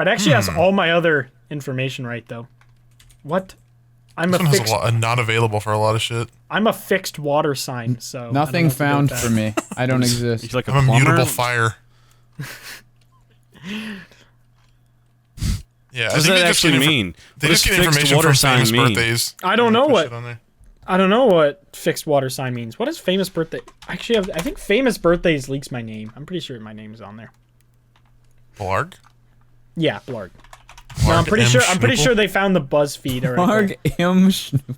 it actually has all my other information right though. What? I'm This a one has fixed. a lot, not available for a lot of shit. I'm a fixed water sign, so I don't know Nothing what to do with found that. for me. I don't You exist. like a I'm a plumber? mutable fire. Yeah, What does that just actually get mean? They What just does get fixed information water from sign famous mean? birthdays. I don't know Put what. shit on there. I don't know what fixed water sign means. What is famous birthday? Actually, I think famous birthdays leaks my name. I'm pretty sure my name is on there. Blarg? Yeah, Blarg. No, I'm pretty M. sure. I'm pretty Schnoople? sure they found the BuzzFeed already. Marg M. Schnoop.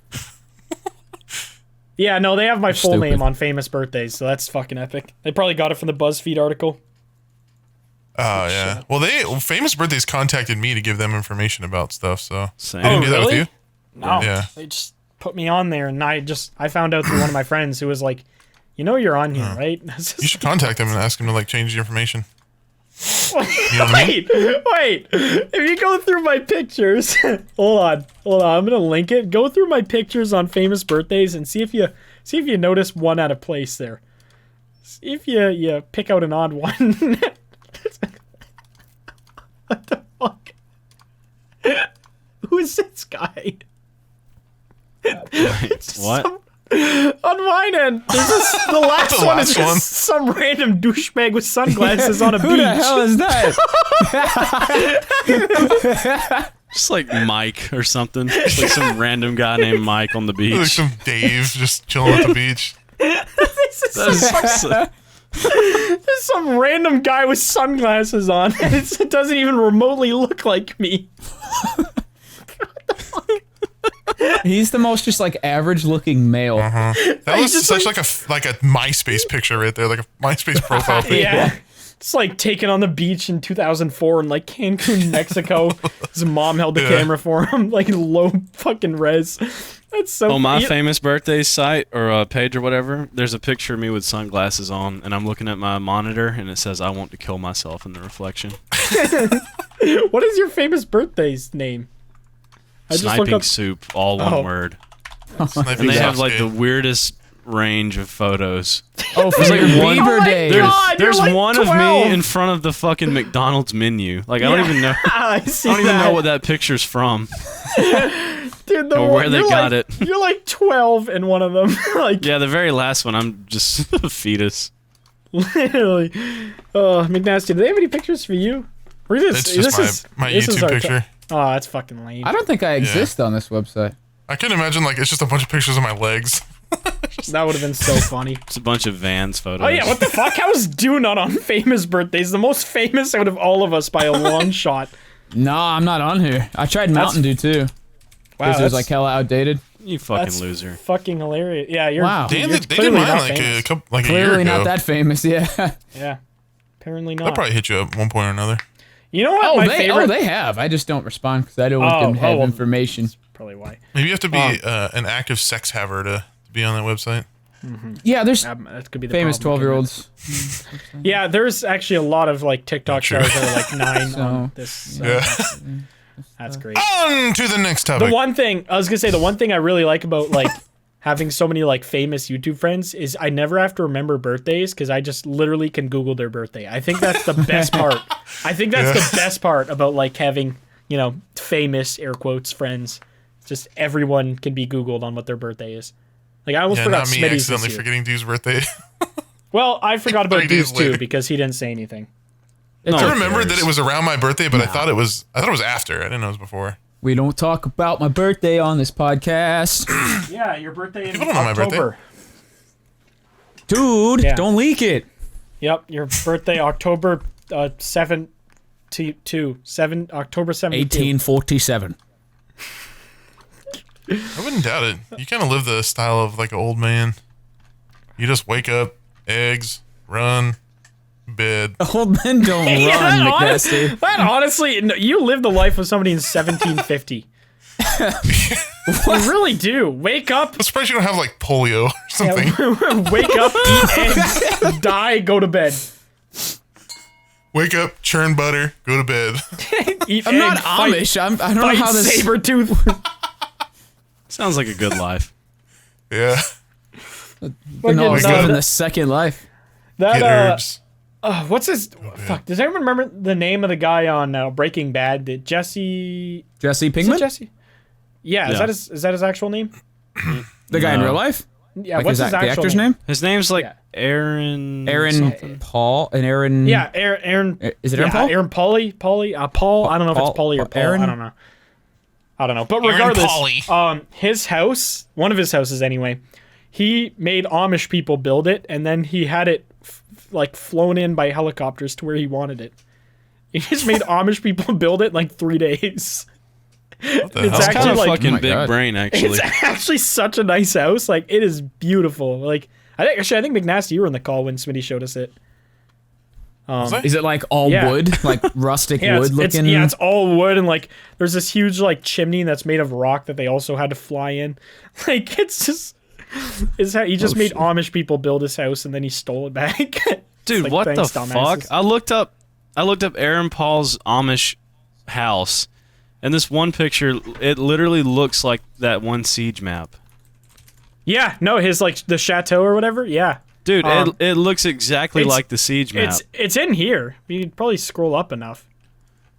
Yeah, no, they have my full Stupid. name on famous birthdays, so that's fucking epic. They probably got it from the BuzzFeed article. Oh yeah. Well, famous birthdays contacted me to give them information about stuff. So Same. they didn't do that with really? you. No, Yeah. they just put me on there, and I found out through one of my friends who was like, you're on here, right? You should contact them and ask them to like change the information. You know what I mean? Wait. If you go through my pictures, hold on. I'm gonna link it. Go through my pictures on famous birthdays and see if you notice one out of place there. See if you pick out an odd one. What the fuck? Who is this guy? What? On mine end, the last The one is last one. just some random douchebag with sunglasses on a Who beach. the hell is that? Just like Mike or something. Just like some random guy named Mike on the Like beach. some Dave just chilling at the beach. There's some random guy with sunglasses on, and it doesn't even remotely look like me. He's the most just like average looking male. That was just such like a MySpace picture right there, like a MySpace profile pic. Yeah. It's like taken on the beach in 2004 in like Cancun, Mexico. His mom held the camera for him, like low fucking res. That's so On my funny. famous birthday site or page or whatever, there's a picture of me with sunglasses on, and I'm looking at my monitor, and it says, "I want to kill myself" in the reflection. What is your famous birthday's name? I just look Sniping up. soup, all one word. Sniping And they have like the Sasuke. weirdest range of photos. Oh, for your one- Beaver Oh my Day. God. There's you're like one 12. of me in front of the fucking McDonald's menu. Like I don't even know. I see I don't even that. know what that picture's from. Dude, or where they you're got like, it. You're like 12 in one of them. Like, Yeah, the very last one, I'm just a fetus. literally. McNasty, do they have any pictures for you? Or It's just my YouTube picture. Oh, that's fucking lame. I don't think I exist on this website. I can imagine like it's just a bunch of pictures of my legs. That would have been so funny. It's a bunch of Vans photos. Oh yeah, what the fuck? How is Dew not on famous birthdays? The most famous out of all of us by a long shot. No, I'm not on here. I tried Mountain Dew too. Wow, Because it was that's like hella outdated. You fucking that's loser. fucking hilarious. Yeah, you're. Wow. Damn, you're they did clearly mine not like famous. a couple, like a year Clearly ago. not that famous, yeah. Yeah, apparently They'll not. probably hit you up at one point or another. You know what? My favorite. they have. I just don't respond because I don't want them to have well, information. Probably why. Maybe you have to be an active sex haver to be on that website. Yeah, there's That could be the famous problem. 12-year-olds. Yeah, there's actually a lot of like TikTok True. stars that are like 9 So, on this. So Yeah. that's great. On to the next topic. The one thing I was gonna say, the one thing I really like about like having so many like famous YouTube friends is I never have to remember birthdays because I just literally can Google their birthday. I think that's the best part. I think that's the best part about like having, famous air quotes friends. Just everyone can be Googled on what their birthday is. Like I almost yeah, forgot not me Smitty's accidentally this year. forgetting Dude's birthday. Well, I forgot about 3 days Deuce too later. because he didn't say anything. No I one remembered cares. that it was around my birthday, but I thought it was after. I didn't know it was before. We don't talk about my birthday on this podcast. Yeah, your birthday in People don't know my birthday. October. Dude, Yeah. don't leak it. Yep, your birthday October 7 October 17th. 1847. I wouldn't doubt it. You kind of live the style of like an old man. You just wake up, eggs, run, bed. Old men don't run, McNasty. That honestly, no, you live the life of somebody in 1750. You really do. Wake up, I'm surprised you don't have like polio or something. wake up, eat eggs, die, go to bed. Wake up, churn butter, go to bed. Eat I'm egg, not fight, Amish. I don't know fight how this. saber tooth. Sounds like a good life. Yeah. No, Wake living up. the second life. That Get herbs. what's his? Fuck. Does anyone remember the name of the guy on Breaking Bad? Jesse? Jesse Is it Pinkman? Jesse? Yeah. Yeah. Is that his actual name? The guy in No. real life? Yeah. Like what's is his that the actual actor's name? His name's like Yeah. Aaron. Aaron something. Paul and Aaron. Yeah, Aaron. Is it Aaron Paul? Aaron Paul. I don't know if it's Pauly or Paul. Aaron? I don't know. But Aaron regardless, Pauly. his house, one of his houses anyway, he made Amish people build it, and then he had it like flown in by helicopters to where he wanted it. He just made Amish people build it in like 3 days. What the It's hell? Kind actually of like fucking Oh my big God. brain, actually. it's actually such a nice house. Like it is beautiful. Like I think McNasty, you were in the call when Smitty showed us it. Was I? Is it like all Yeah. wood, like rustic Yeah, wood looking? it's all wood and like there's this huge like chimney that's made of rock that they also had to fly in. Like it's just is how he just made shit. Amish people build his house and then he stole it back. Dude, like, what the thanks, fuck? dumbasses. I looked up Aaron Paul's Amish house, and this one picture, it literally looks like that one Siege map. Yeah, no, his like the chateau or whatever. Yeah, Dude, it looks exactly it's- like the Siege map. it's in here. You'd probably scroll up enough.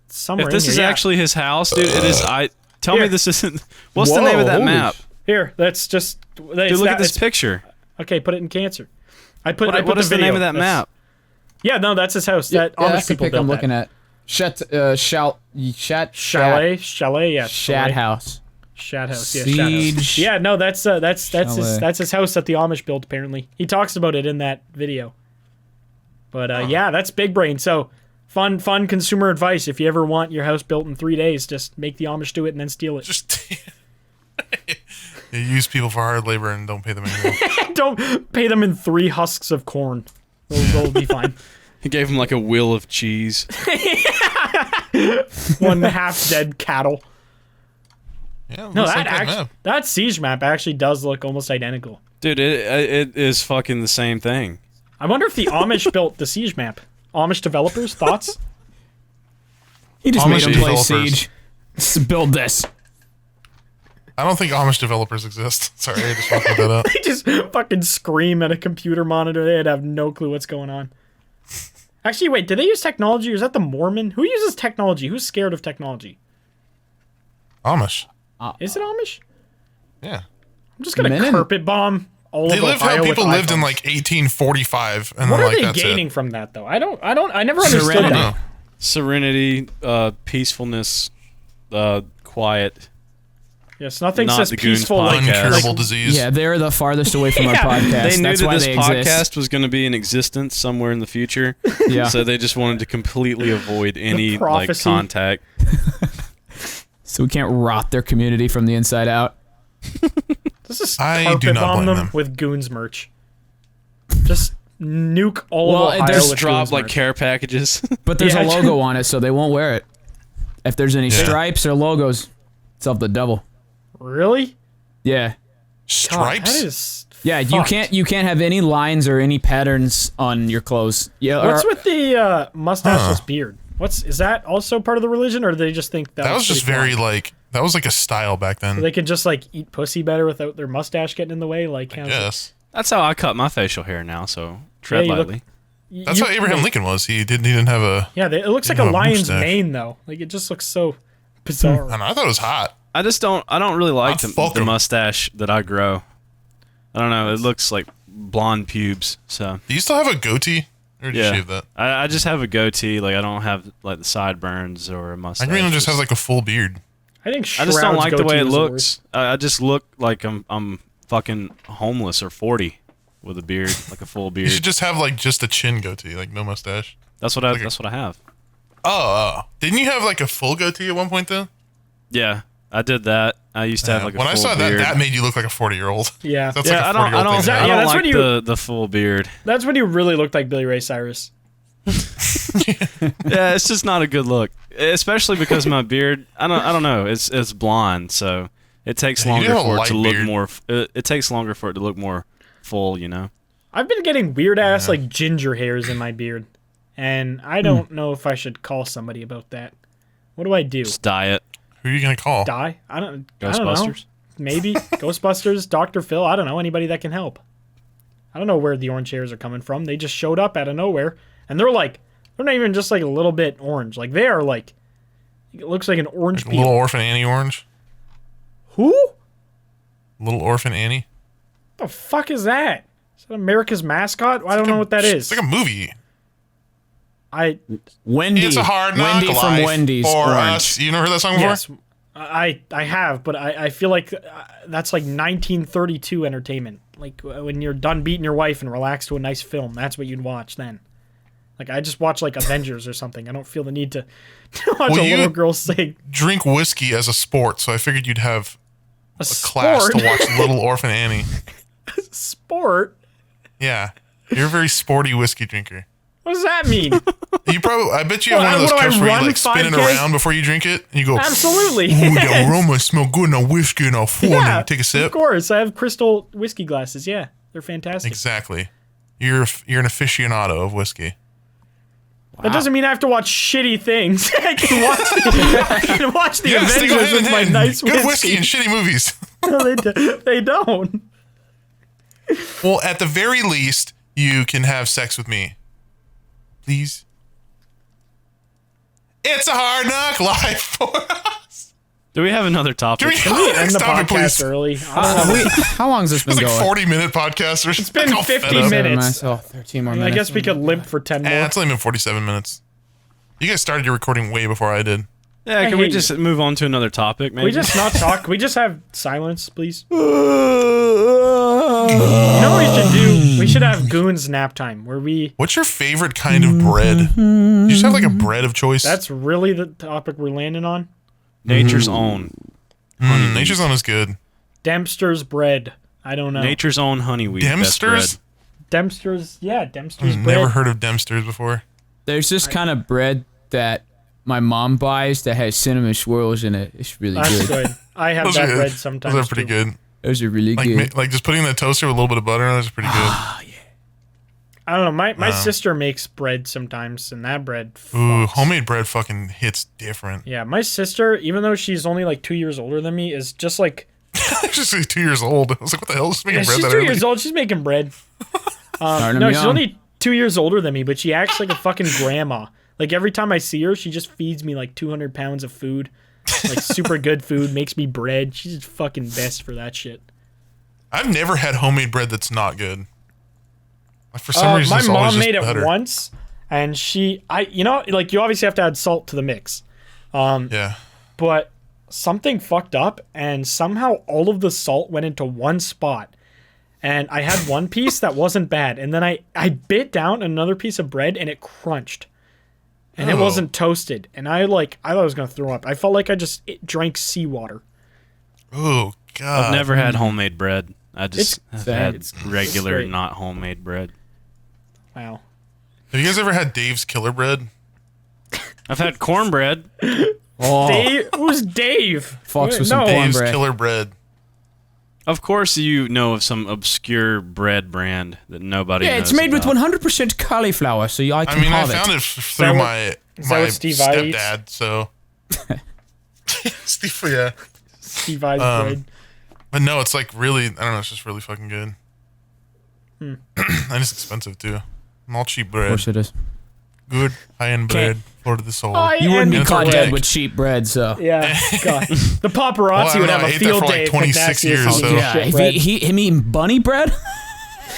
It's somewhere If this in is here. actually his house, dude, it is. Tell me Here. this isn't. What's the name of that holy map? Here, that's just. Dude, look at this picture. Okay, put it in cancer. I put What is the video. name of that That's- map? Yeah, no, that's his house. Yeah, That Amish that's the people pic built I'm that. looking at. Chalet, yeah. Shat house. Shat house, yeah. Shat house. Siege. Yeah, no, that's his Chalet. that's his house that the Amish built. Apparently, he talks about it in that video. But yeah, that's big brain. So fun consumer advice. If you ever want your house built in 3 days, just make the Amish do it and then steal it. Just you use people for hard labor and don't pay them anything. Don't pay them in 3 husks of corn. They'll be fine. He gave him like a wheel of cheese. 1 half dead cattle. Yeah, it No, looks that like that actually, map. that siege map actually does look almost identical. Dude, it is fucking the same thing. I wonder if the Amish built the siege map. Amish developers, thoughts? He just Amish made him play developers. Siege. Just build this. I don't think Amish developers exist. Sorry, I just fucked that up. They just fucking scream at a computer monitor. They'd have no clue what's going on. Actually, wait, do they use technology or is that the Mormon? Who uses technology? Who's scared of technology? Amish. Is it Amish? Yeah. I'm just gonna Men in- carpet bomb all They of lived Ohio how with people lived in iPhones. like 1845, and What then are like they that's gaining it. from that though? I never understood Serenity. that. Serenity, peacefulness, quiet. Yes, nothing Not says the Goons peaceful podcast. like Uncurable disease. Yeah, they're the farthest away from our Yeah. podcast. They knew That's that why this they podcast exist. was going to be in existence somewhere in the future. Yeah. So they just wanted to completely avoid any like prophecy. contact. So we can't rot their community from the inside out. This is I carpet do not bomb blame them them. with Goons merch. Just nuke all Well, of Ohio there's with Drop Goons like merch. care packages. But there's Yeah. a logo on it, so they won't wear it. If there's any Yeah. stripes or logos, it's of the devil. Really? Yeah. God, Stripes. that is Yeah, fucked. you can't have any lines or any patterns on your clothes. Yeah. What's or- with the mustacheless beard? Is that also part of the religion, or do they just think That was just pretty very fly? like that was like a style back then. They could just like eat pussy better without their mustache getting in the way? Like, how's it- Yes. That's how I cut my facial hair now, so tread Yeah, you look- lightly. That's how Abraham Lincoln was. He didn't have a. Yeah, it looks like You a have a lion's mustache. mane though. Like it just looks so bizarre. I don't know, I thought it was hot. I don't really like I'd fuck the 'em. mustache that I grow. I don't know, it looks like blonde pubes, so Do you still have a goatee, or did you yeah. shave that? I just have a goatee, like I don't have like the sideburns or a mustache. Adrian just has like a full beard. I think I just don't Shroud's like the way goatee it was looks. I just look like I'm fucking homeless or 40 with a beard, like a full You beard. should just have like just a chin goatee, like no mustache. That's what I have. Oh, didn't you have like a full goatee at one point though? Yeah, I did that. I used to have like a when full I saw beard. that made you look like a 40-year-old. Yeah. That's yeah, like a I don't 40-year-old thing. That- I yeah, don't that's like when you- the full beard. That's when you really looked like Billy Ray Cyrus. Yeah, it's just not a good look, especially because my beard. I don't know. It's blonde, so it takes Yeah, you longer have a for it light to look beard. more. It takes longer for it to look more full. You know. I've been getting weird ass like ginger hairs in my beard, and I don't know if I should call somebody about that. What do I do? Just dye it. Who are you gonna call? Die? I don't know. Ghostbusters. Maybe Ghostbusters, Dr. Phil. I don't know anybody that can help. I don't know where the orange hairs are coming from. They just showed up out of nowhere, and they're not even just like a little bit orange. Like they are like, it looks like an orange peel. Little Orphan Annie orange. Who? Little Orphan Annie. The fuck is that? Is that America's mascot? I don't know what that is. It's like a movie. Wendy. It's a hard knock Wendy life from Wendy's. for Orange. us. You never heard that song before? Yes, I have, but I feel like that's like 1932 entertainment. Like when you're done beating your wife and relax to a nice film, that's what you'd watch then. Like I just watch like Avengers or something. I don't feel the need to watch a little girl sing. Drink whiskey as a sport, so I figured you'd have A class sport? to watch Little Orphan Annie. Sport? Yeah, you're a very sporty whiskey drinker. What does that mean? You probably, I bet you have one of those What do I cups where you run like spin it 5K? around before you drink it, and you go, Absolutely. "Ooh, the aroma smell good in a whiskey and a phone." And you take a Of sip. course, I have crystal whiskey glasses. Yeah, they're fantastic. Exactly. You're an aficionado of whiskey. That doesn't mean I have to watch shitty things. I can watch the Yes, they go Avengers hand in with my hand. nice Good whiskey. whiskey and shitty movies. No, they don't. Well, at the very least, you can have sex with me. Please. It's a hard knock life for us. Do we have another topic? Can we End the stop it, podcast please? early. I don't know. How long has this been It's like going? 40-minute podcast. It's been 50 minutes. Oh, 13 more I minutes. guess we could limp for 10 more. It's only been 47 minutes. You guys started your recording way before I did. Yeah, I can we hate just move on to another topic, maybe? we just not talk. Can we just have silence, please? You know what we should do? We should have Goons nap time, where we... What's your favorite kind of bread? You just have like a bread of choice. That's really the topic we're landing on. Nature's own. Nature's Own is good. Dempster's bread. I don't know. Nature's own honey wheat. best Dempster's? bread. Dempster's bread. Never heard of Dempster's before. There's this kind of bread that my mom buys that has cinnamon swirls in it. It's really That's good. good. I have Those that are, bread sometimes. those are pretty too. good. Those are really Like good. like just putting in the toaster with a little bit of butter on it is pretty good. I don't know. My sister makes bread sometimes, and that bread. Ooh, fucks. homemade bread fucking hits different. Yeah, my sister, even though she's only like 2 years older than me, is just like. She's just 2 years old. I was like, what the hell is making Yeah, bread she's that 2 early? years old. She's making bread. Starting No, them she's young. only 2 years older than me, but she acts like a fucking grandma. Like every time I see her, she just feeds me like 200 pounds of food, like super good food, makes me bread. She's just fucking best for that shit. I've never had homemade bread that's not good. Like for some reason, My it's always mom just made it better. once, and you obviously have to add salt to the mix. Yeah. But something fucked up, and somehow all of the salt went into one spot. And I had one piece that wasn't bad, and then I bit down another piece of bread, and it crunched. And it Oh. wasn't toasted. And I thought I was going to throw up. I felt like I just drank seawater. Oh God. I've never had homemade bread. I just It's have sad. had It's regular, straight. not homemade bread. Wow. Have you guys ever had Dave's Killer Bread? I've had cornbread. Oh, Dave? Who's Dave? Fucks with some No. corn Dave's bread. Killer Bread. Of course, you know of some obscure bread brand that nobody yeah, knows it's made with about. 100% cauliflower, so I I can mean, I have found it. it through that what- my is that what Steve I eats? stepdad. So, Steve, yeah. Steve I's bread. But no, it's like really, I don't know, it's just really fucking good. Hmm. And it's expensive too. Not cheap Of bread. course it is. Good high-end bread for the soul. You wouldn't be And it's caught dead organic. with cheap bread, so. Yeah, God. The paparazzi Well, I would don't have know, I a ate that field for, like, day. if 26 McNasty years, was so- eating Yeah, shit if bread. him eating bunny bread?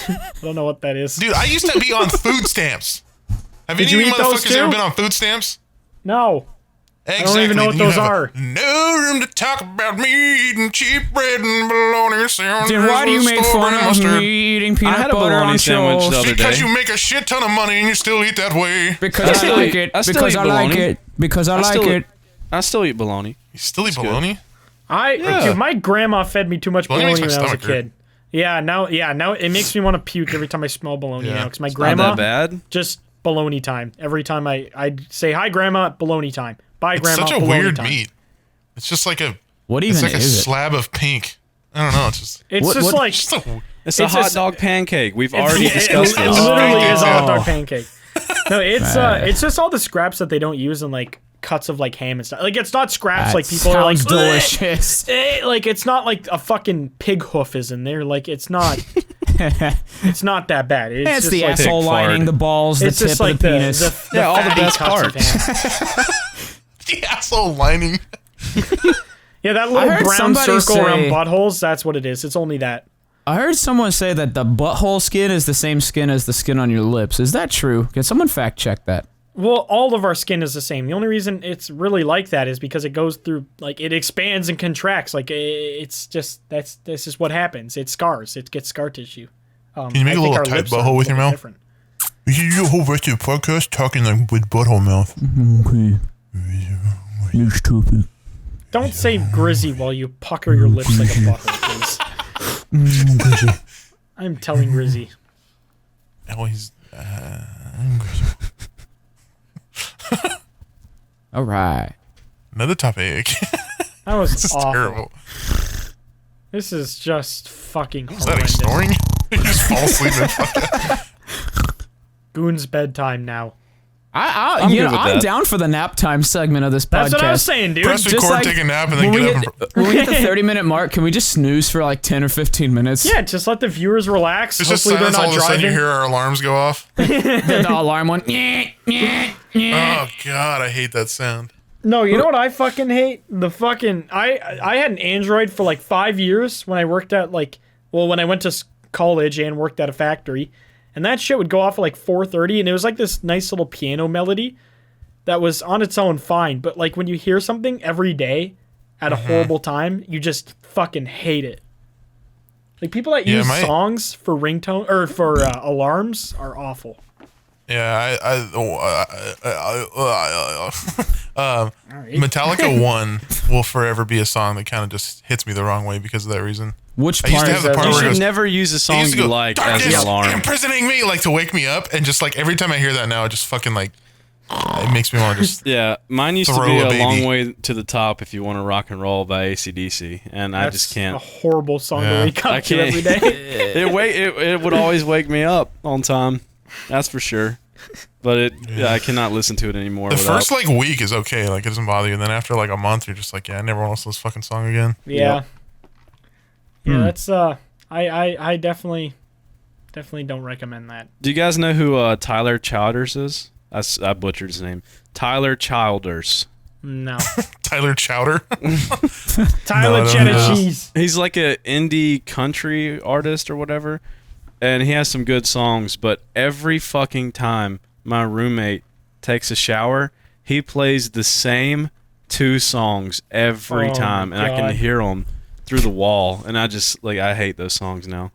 I don't know what that is. Dude, I used to be on food stamps. Have Did any you of you eat those motherfuckers ever too? been on food stamps? No. Exactly. don't even know what and you those have are. No room to talk about me eating cheap bread and bologna sandwiches. Then why do you with make store fun brand of mustard? me eating I peanut had a butter bologna on sandwich the toast? other Because day. you make a shit ton of money and you still eat that way. Because I still like eat- it. I still Because eat I like bologna. it. Because I like still- it. I still eat bologna. You still eat good. bologna? Dude, my grandma fed me too much Bologna bologna makes when my I was a stomach hurt. kid. Now it makes me want to puke every time I smell bologna Yeah. now. Because my Not grandma, that bad. just bologna time. Every time I'd say, hi, grandma, bologna time. Bye, It's grandma, such a bologna weird time. meat. It's just like a What it's even like a is it? slab of pink. I don't know. It's just It's What- just what- like... just a, It's a It's hot just- dog pancake. We've It's- already it- discussed it, this. literally is a hot Oh. dog pancake. No, it's just all the scraps that they don't use in like cuts of like ham and stuff. Like it's not scraps That like people are like sounds "Bleh." delicious. Like it's not like a fucking pig hoof is in there. Like it's not that bad. It's It's just the like, asshole Pig fart. lining, the balls, the It's tip just of like the penis. the Yeah, all the fatty best cuts of parts. ham. the asshole lining. Yeah, that I little heard brown somebody circle around say- buttholes. That's what it is. It's only that. I heard someone say that the butthole skin is the same skin as the skin on your lips. Is that true? Can someone fact check that? Well, all of our skin is the same. The only reason it's really like that is because it goes through, like, it expands and contracts. Like, it's just, this is what happens. It scars. It gets scar tissue. Can you make a little tight butthole with your mouth? We should do a whole rest of the podcast talking like with butthole mouth. Okay. Next topic. Don't say Grizzy while you pucker your lips like a butthole, please. I'm telling Grizzy. Oh, he's. All right. Another topic. That was This is awful. terrible. This is just fucking Is that like horrendous. snoring? You just fall asleep and fuck. Goons bedtime now. I'm good with I'm that. down for the nap time segment of this podcast. That's what I was saying, dude. Press Just record, like take a nap, and then when we get hit, up. when we hit the 30-minute mark, can we just snooze for like 10 or 15 minutes? Yeah, just let the viewers relax. It's just Hopefully they're silence. All not of a sudden, you driving. hear our alarms go off. The alarm went. Oh God, I hate that sound. No, you know what I fucking hate? The fucking I had an Android for like 5 years when I worked at when I went to college and worked at a factory, and that shit would go off at like 4:30, and it was like this nice little piano melody that was on its own fine, but like when you hear something every day at a horrible time, you just fucking hate it. Like people that use songs for ringtone or for alarms are awful. Yeah, Metallica 1 will forever be a song that kind of just hits me the wrong way because of that reason. Which I used part to is have the that? part You where it should goes, never use a it song used to you go, like as "Darkness an alarm. imprisoning me," like to wake me up, and just like every time I hear that now, it just fucking like it makes me want to just. Yeah, mine used to Throw be a a long baby. way to the top if you want to rock and roll by AC/DC, and I That's just a can't. horrible song Yeah. to wake I up to can't. every day. It would always wake me up on time. That's for sure. But I cannot listen to it anymore. The without- first like week is okay, like it doesn't bother you, and then after like a month, you're just like, yeah, I never want to listen to this fucking song again. Yeah. Yeah, that's I definitely don't recommend that. Do you guys know who Tyler Childers is? I butchered his name. Tyler Childers. No. Tyler Chowder. Tyler No, Cheddar no. Cheese. He's like a indie country artist or whatever, and he has some good songs. But every fucking time my roommate takes a shower, he plays the same 2 songs every Oh, time, and I God. can hear them through the wall. And I just I hate those songs now.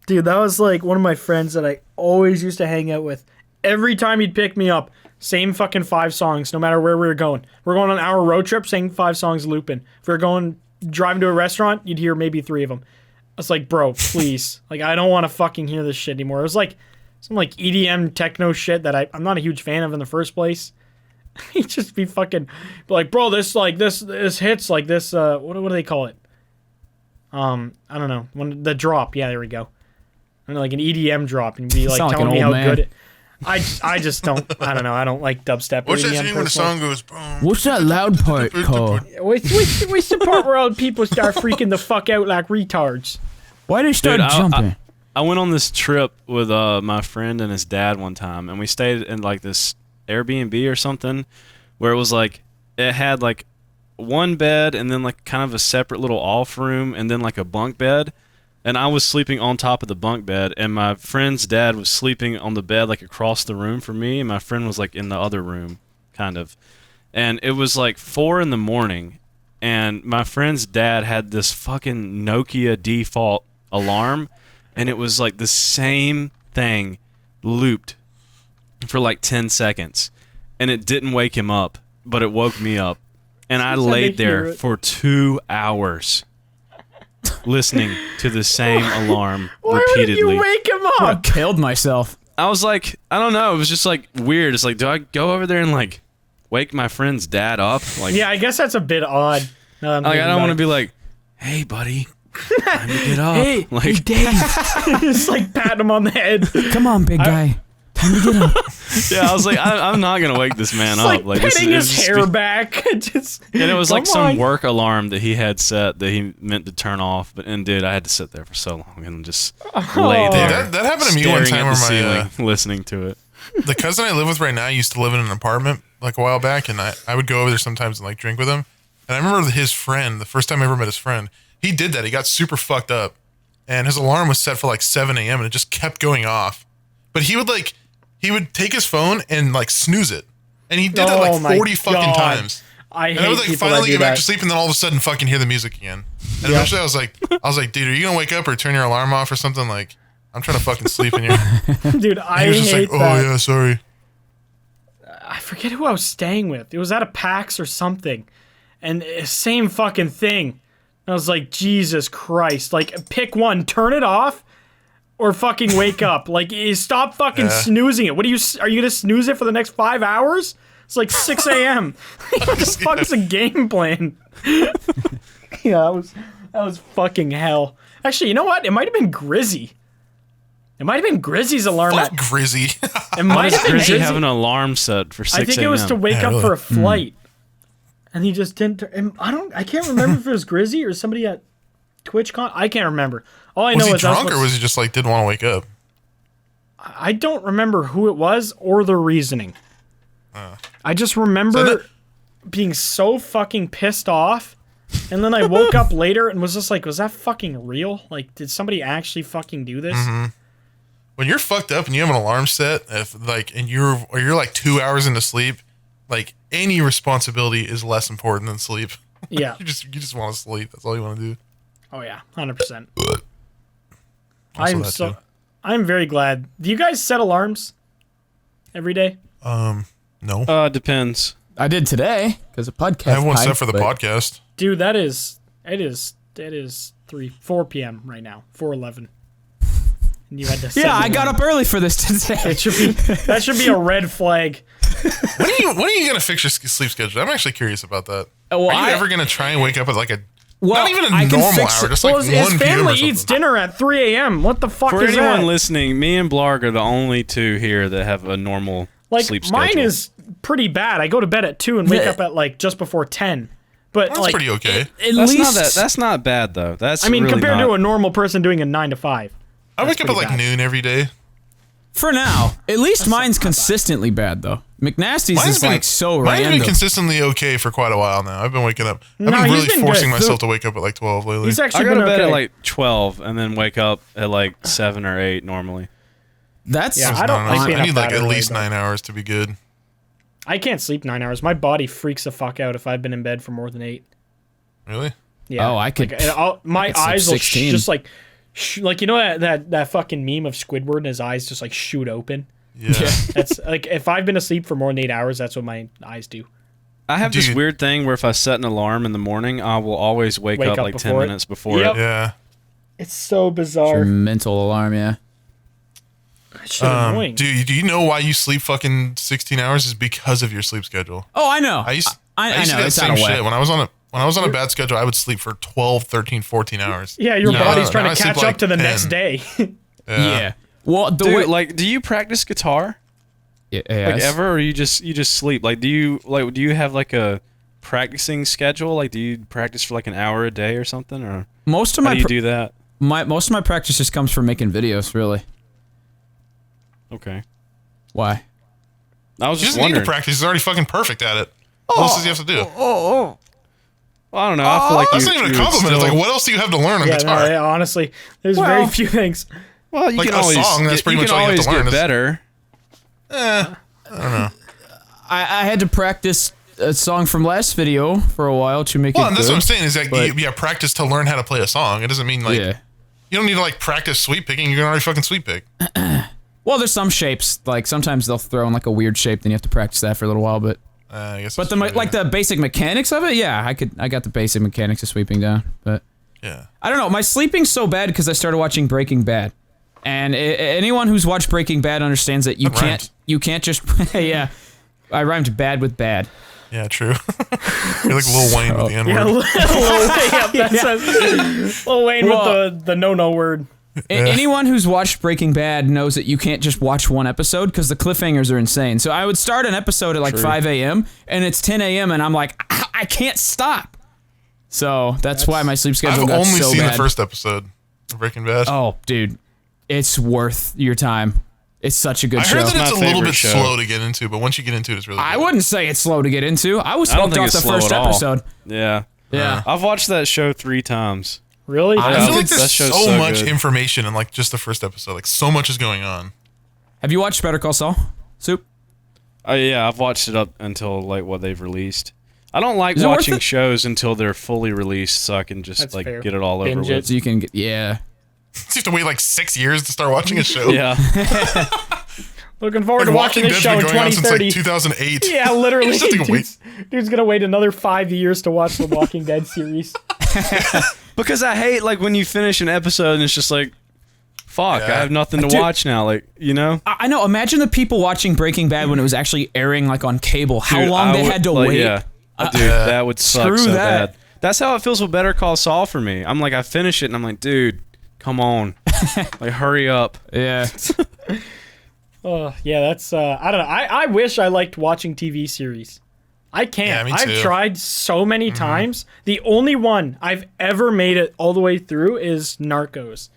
Dude, that was like one of my friends that I always used to hang out with. Every time he'd pick me up, same fucking 5 songs, no matter where we were going. We're going on our road trip, saying 5 songs looping. If we were driving to a restaurant, you'd hear maybe 3 of them. I was like, bro, please. Like, I don't want to fucking hear this shit anymore. It was like some like EDM techno shit that I'm not a huge fan of in the first place. He'd just be fucking like, bro, this hits like this, what do they call it? I don't know. When the drop, yeah, there we go. And like an EDM drop, and be like Sound like telling an me old how man. good it. I just don't. I don't know. I don't like dubstep. What's or that EDM scene when the personally. song goes boom? What's that loud part called? We support where old people start freaking the fuck out like retards. Why they start Dude, jumping? I went on this trip with my friend and his dad one time, and we stayed in like this Airbnb or something, where it was like it had like one bed and then like kind of a separate little off room and then like a bunk bed, and I was sleeping on top of the bunk bed, and my friend's dad was sleeping on the bed like across the room from me, and my friend was like in the other room, kind of, and it was like 4 a.m, and my friend's dad had this fucking Nokia default alarm, and it was like the same thing looped for like 10 seconds, and it didn't wake him up, but it woke me up, and I That's how laid they hear there it. for 2 hours listening to the same alarm Why wouldn't repeatedly. you wake him I up? killed myself. I was like, I don't know, it was just like weird. It's like, do I go over there and like wake my friend's dad up? Like, Yeah, I guess that's a bit odd. like I don't want to be like, hey buddy, time to get up. Hey, like, hey, Dave, just like patting him on the head. come on, big guy. Time to get up. yeah, I was like, I'm not gonna wake this man It's up. like this petting is his hair back. Just, and it was like come some on. work alarm that he had set that he meant to turn off, but dude, I had to sit there for so long and just lay Oh. there. That happened to me one staring time at the where my ceiling, listening to it. the cousin I live with right now used to live in an apartment like a while back, and I would go over there sometimes and like drink with him. And I remember his friend, the first time I ever met his friend, he did that. He got super fucked up, and his alarm was set for like 7 a.m. and it just kept going off. But he would take his phone and like snooze it, and he did that Oh like my 40 fucking God. times. I And hate I was like people that finally do get back that. to sleep, and then all of a sudden fucking hear the music again. And eventually I was like, dude, are you gonna wake up or turn your alarm off or something? Like, I'm trying to fucking sleep in here. Dude, I He was just hate like, that. oh yeah, sorry. I forget who I was staying with. It was at a PAX or something. And same fucking thing. I was like, Jesus Christ. Like, pick one. Turn it off or fucking wake up. Like, stop fucking snoozing it. What are you going to snooze it for the next 5 hours? It's like 6 a.m. What the fuck's a game plan? Yeah, that was fucking hell. Actually, you know what? It might have been Grizzy. It might have been Grizzy's alarm. Fuck Grizzy. It might have been Grizzy Grizzy. have an alarm set for 6 I think it was to wake Yeah, up really. for a flight, and he just didn't. And I can't remember if it was Grizzy or somebody at TwitchCon. I can't remember. All I Was know he is that's drunk or was he just like didn't want to wake up? I don't remember who it was or the reasoning. I just remember being so fucking pissed off, and then I woke up later and was just like, "Was that fucking real? Like, did somebody actually fucking do this?" When you're fucked up and you have an alarm set, and you're like 2 hours into sleep, like any responsibility is less important than sleep. Yeah. you just want to sleep. That's all you want to do. Oh yeah, 100%. Also I'm very glad. Do you guys set alarms every day? No. Depends. I did today because of podcast. I have one time, set for the but- podcast. Dude, it is 4 p.m. right now, 4:11. And you had to set Yeah, I an got alarm. up early for this today. That should be a red flag. When are you gonna fix your sleep schedule? I'm actually curious about that. Well, Are you I- ever gonna try and wake up at like a Well, not even a I can normal fix hour, it. just Well, like his 1 p.m. family or something? eats dinner at 3 a.m. What the fuck For is anyone that? listening, me and Blarg are the only two here that have a normal Like, sleep schedule. mine is pretty bad. I go to bed at 2 and wake up at like just before 10. But That's like, pretty okay. At That's least not that. That's not bad though. That's I mean, really compared not, to a normal person doing a 9 to 5. I wake up at pretty like bad. noon every day. for now. At least mine's consistently bad though. McNasty's is like so Mine's been random. consistently okay for quite a while now. I've been waking up. I've No, been he's really been forcing good. myself to wake up at like 12 lately. He's I actually go been to bed okay. at like 12 and then wake up at like 7 or 8 normally. That's Yeah, I don't like being I up need like that at early, least though. 9 hours to be good. I can't sleep 9 hours. My body freaks the fuck out if I've been in bed for more than 8. Really? Yeah. Oh, I could- Like, my I could sleep eyes will 16. just like, like you know that fucking meme of Squidward and his eyes just like shoot open. Yeah. That's like if I've been asleep for more than 8 hours, that's what my eyes do. I have this Dude. weird thing where if I set an alarm in the morning, I will always wake up like 10 before it. minutes before Yep. it. Yeah. It's so bizarre. mental alarm, yeah. It's so annoying. Do you know why you sleep fucking 16 hours? Is because of your sleep schedule. Oh, I know. I used I to know, do that it's same out of shit. whack. When I was on a bad schedule, I would sleep for 12, 13, 14 hours. Yeah, your No, body's no, trying I to sleep catch like up to the 10. next day. Yeah. Well, the Dude, way, like, do you practice guitar yeah, like yes. ever, or you just sleep? Like, do you have like a practicing schedule? Like, do you practice for like an hour a day or something, or Most of how my do you do that? most of my practice just comes from making videos. Really. Okay, Why? I was He just doesn't need to wondering. practice. He's already fucking perfect at it. What else does he have to do? Well, I don't know. I feel like That's you, not even a you would compliment. It's still- like, what else do you have to learn on yeah, guitar? no, yeah, honestly, there's Well- very few things. Well, you Like can a always song, that's get, pretty you much can all you have always to learn get is- better. I had to practice a song from last video for a while to make Well, it and good. that's what I'm saying is that but- you have practice to learn how to play a song. It doesn't mean like Yeah. you don't need to like practice sweep picking. You can already fucking sweep pick. Well, there's some shapes. Like sometimes they'll throw in like a weird shape, then you have to practice that for a little while. But I guess. but that's true, like the basic mechanics of it, yeah, I got the basic mechanics of sweeping down. But yeah. I don't know. My sleeping's so bad because I started watching Breaking Bad, and anyone who's watched Breaking Bad understands that That rhymed. you can't just yeah. I rhymed bad with bad. Yeah, true. You're like Lil Wayne with the N word. Yeah, Lil Wayne, that says Lil Wayne Well- with the no word. Anyone who's watched Breaking Bad knows that you can't just watch one episode because the cliffhangers are insane. So I would start an episode at like 5 a.m. and it's 10 a.m. and I'm like, I can't stop. So that's why my sleep schedule I've got only so seen bad. the first episode of Breaking Bad. Oh, dude, it's worth your time. It's such a good I show. heard that it's my a little favorite bit show. slow to get into, but once you get into it, it's really good. I wouldn't say it's slow to get into. I was I don't hooked think off it's the slow first at all. episode. Yeah, Yeah. I've watched that show 3 times. Really? I Yeah, feel like that there's show's so so much good. information in like just the first episode. Like so much is going on. Have you watched Better Call Saul? Soup? Oh yeah, I've watched it up until like what they've released. I don't like Is it worth watching it? shows until they're fully released, so I can just That's like fair. get it all over Binge with. it. So you can get, yeah. You have to wait like 6 years to start watching a show. Yeah. Looking forward Like to watching Walking this Dead's show been in going on since 2030. like 2008. Yeah, literally. You just have to wait. Dude's gonna wait another 5 years to watch the Walking Dead series. Because I hate like when you finish an episode and it's just like, fuck, Yeah. I have nothing to Dude. watch now. Like, you know? I know. Imagine the people watching Breaking Bad when it was actually airing like on cable. How Dude, long I they would- had to like, wait. Yeah. Dude, that would suck Screw so that. bad. That's how it feels with Better Call Saul for me. I'm like, I finish it and I'm like, dude, come on. Like, hurry up. Yeah. Oh, yeah, that's I don't know. I wish I liked watching TV series. I can't. Yeah, me I've too. tried so many times. The only one I've ever made it all the way through is Narcos.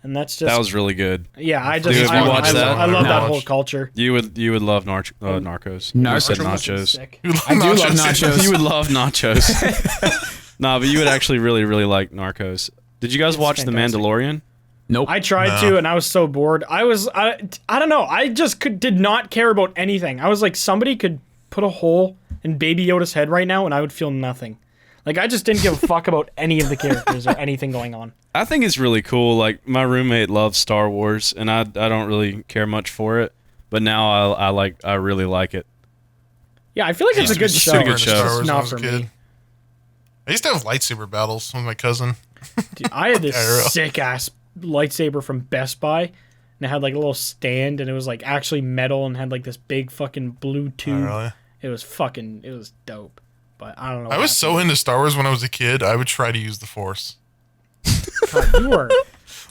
And that's just That was really good. yeah, I just Dude, have you I, watched I, that? I love that No. whole culture. You would love Narcos. You Narcos. said nachos. Sick. I do love nachos. You would love nachos. Nah, but you would actually really, really like Narcos. Did you guys watch The fantastic. Mandalorian? Nope. I tried to, and I was so bored. I don't know. I just did not care about anything. I was like, somebody could put a hole in Baby Yoda's head right now, and I would feel nothing. Like, I just didn't give a fuck about any of the characters or anything going on. I think it's really cool. Like, my roommate loves Star Wars, and I don't really care much for it. But now I really like it. Yeah, I feel like it's a good show. pretty good It's show. just Star Wars when I not was a for kid. me. I used to have lightsaber battles with my cousin. Dude, I had this IRL. sick ass lightsaber from Best Buy, and it had like a little stand, and it was like actually metal, and had like this big fucking blue tube. Really? It was dope. But I don't know. I was so into Star Wars when I was a kid. I would try to use the Force. you were.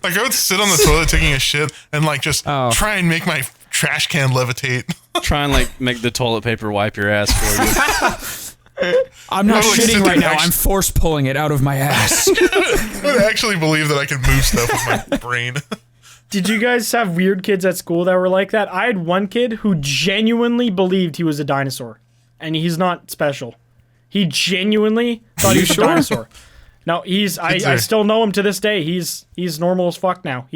Like I would sit on the toilet taking a shit and like just Oh. try and make my trash can levitate. Try and like make the toilet paper wipe your ass for you. I'm not No, like, sit shitting there right now. next- I'm force pulling it out of my ass. I would actually believe that I could move stuff with my brain. Did you guys have weird kids at school that were like that? I had one kid who genuinely believed he was a dinosaur, and he's not special. He genuinely thought he was a dinosaur. No, I still know him to this day. He's normal as fuck now.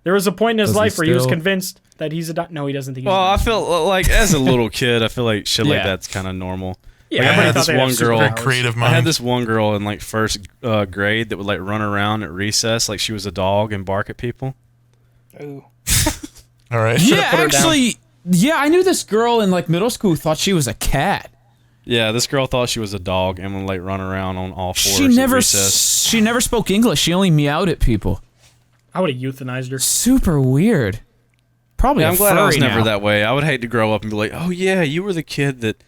There was a point in his Does he life where he was still? convinced that he's a no, he doesn't think he's Well, a I feel like as a little kid, I feel like shit like Yeah. that's kind of normal. Yeah, Like, I everybody had thought this they had one girl. superpowers. Very creative I mind. had this one girl in like first grade that would like run around at recess like she was a dog and bark at people. Ooh. All right. Yeah, put her down. actually, yeah, I knew this girl in like middle school who thought she was a cat. Yeah, this girl thought she was a dog and would like run around on all fours. She at never recess. she never spoke English. She only meowed at people. I would have euthanized her. Super weird. Probably Yeah, a I'm glad I was furry never now. that way. I would hate to grow up and be like, oh yeah, you were the kid that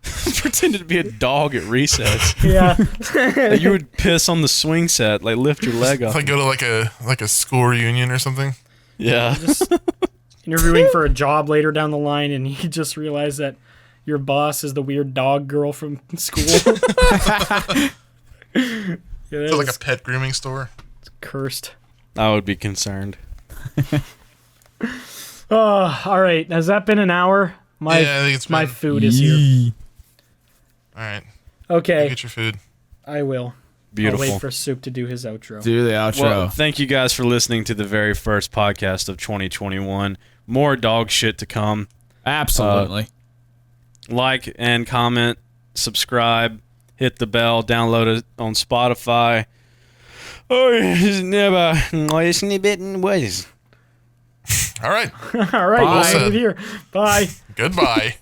pretended to be a dog at recess. Yeah. Like, you would piss on the swing set, like lift your leg up. Like go to like a school reunion or something. Yeah. Interviewing for a job later down the line, and you just realize that your boss is the weird dog girl from school. Yeah, So like a pet grooming store. cursed. I would be concerned. All right. Has that been an hour? Yeah, I think it's My been- food is here. All right. Okay, Get your food. I will. Beautiful. I'll wait for Soup to do his outro. Do the outro. Well, thank you guys for listening to the very first podcast of 2021. More dog shit to come. Absolutely. Like and comment, subscribe, hit the bell, download it on Spotify. Oh, it's never bitten ways. All right. All right, Bye. we'll end it here. Bye. Goodbye.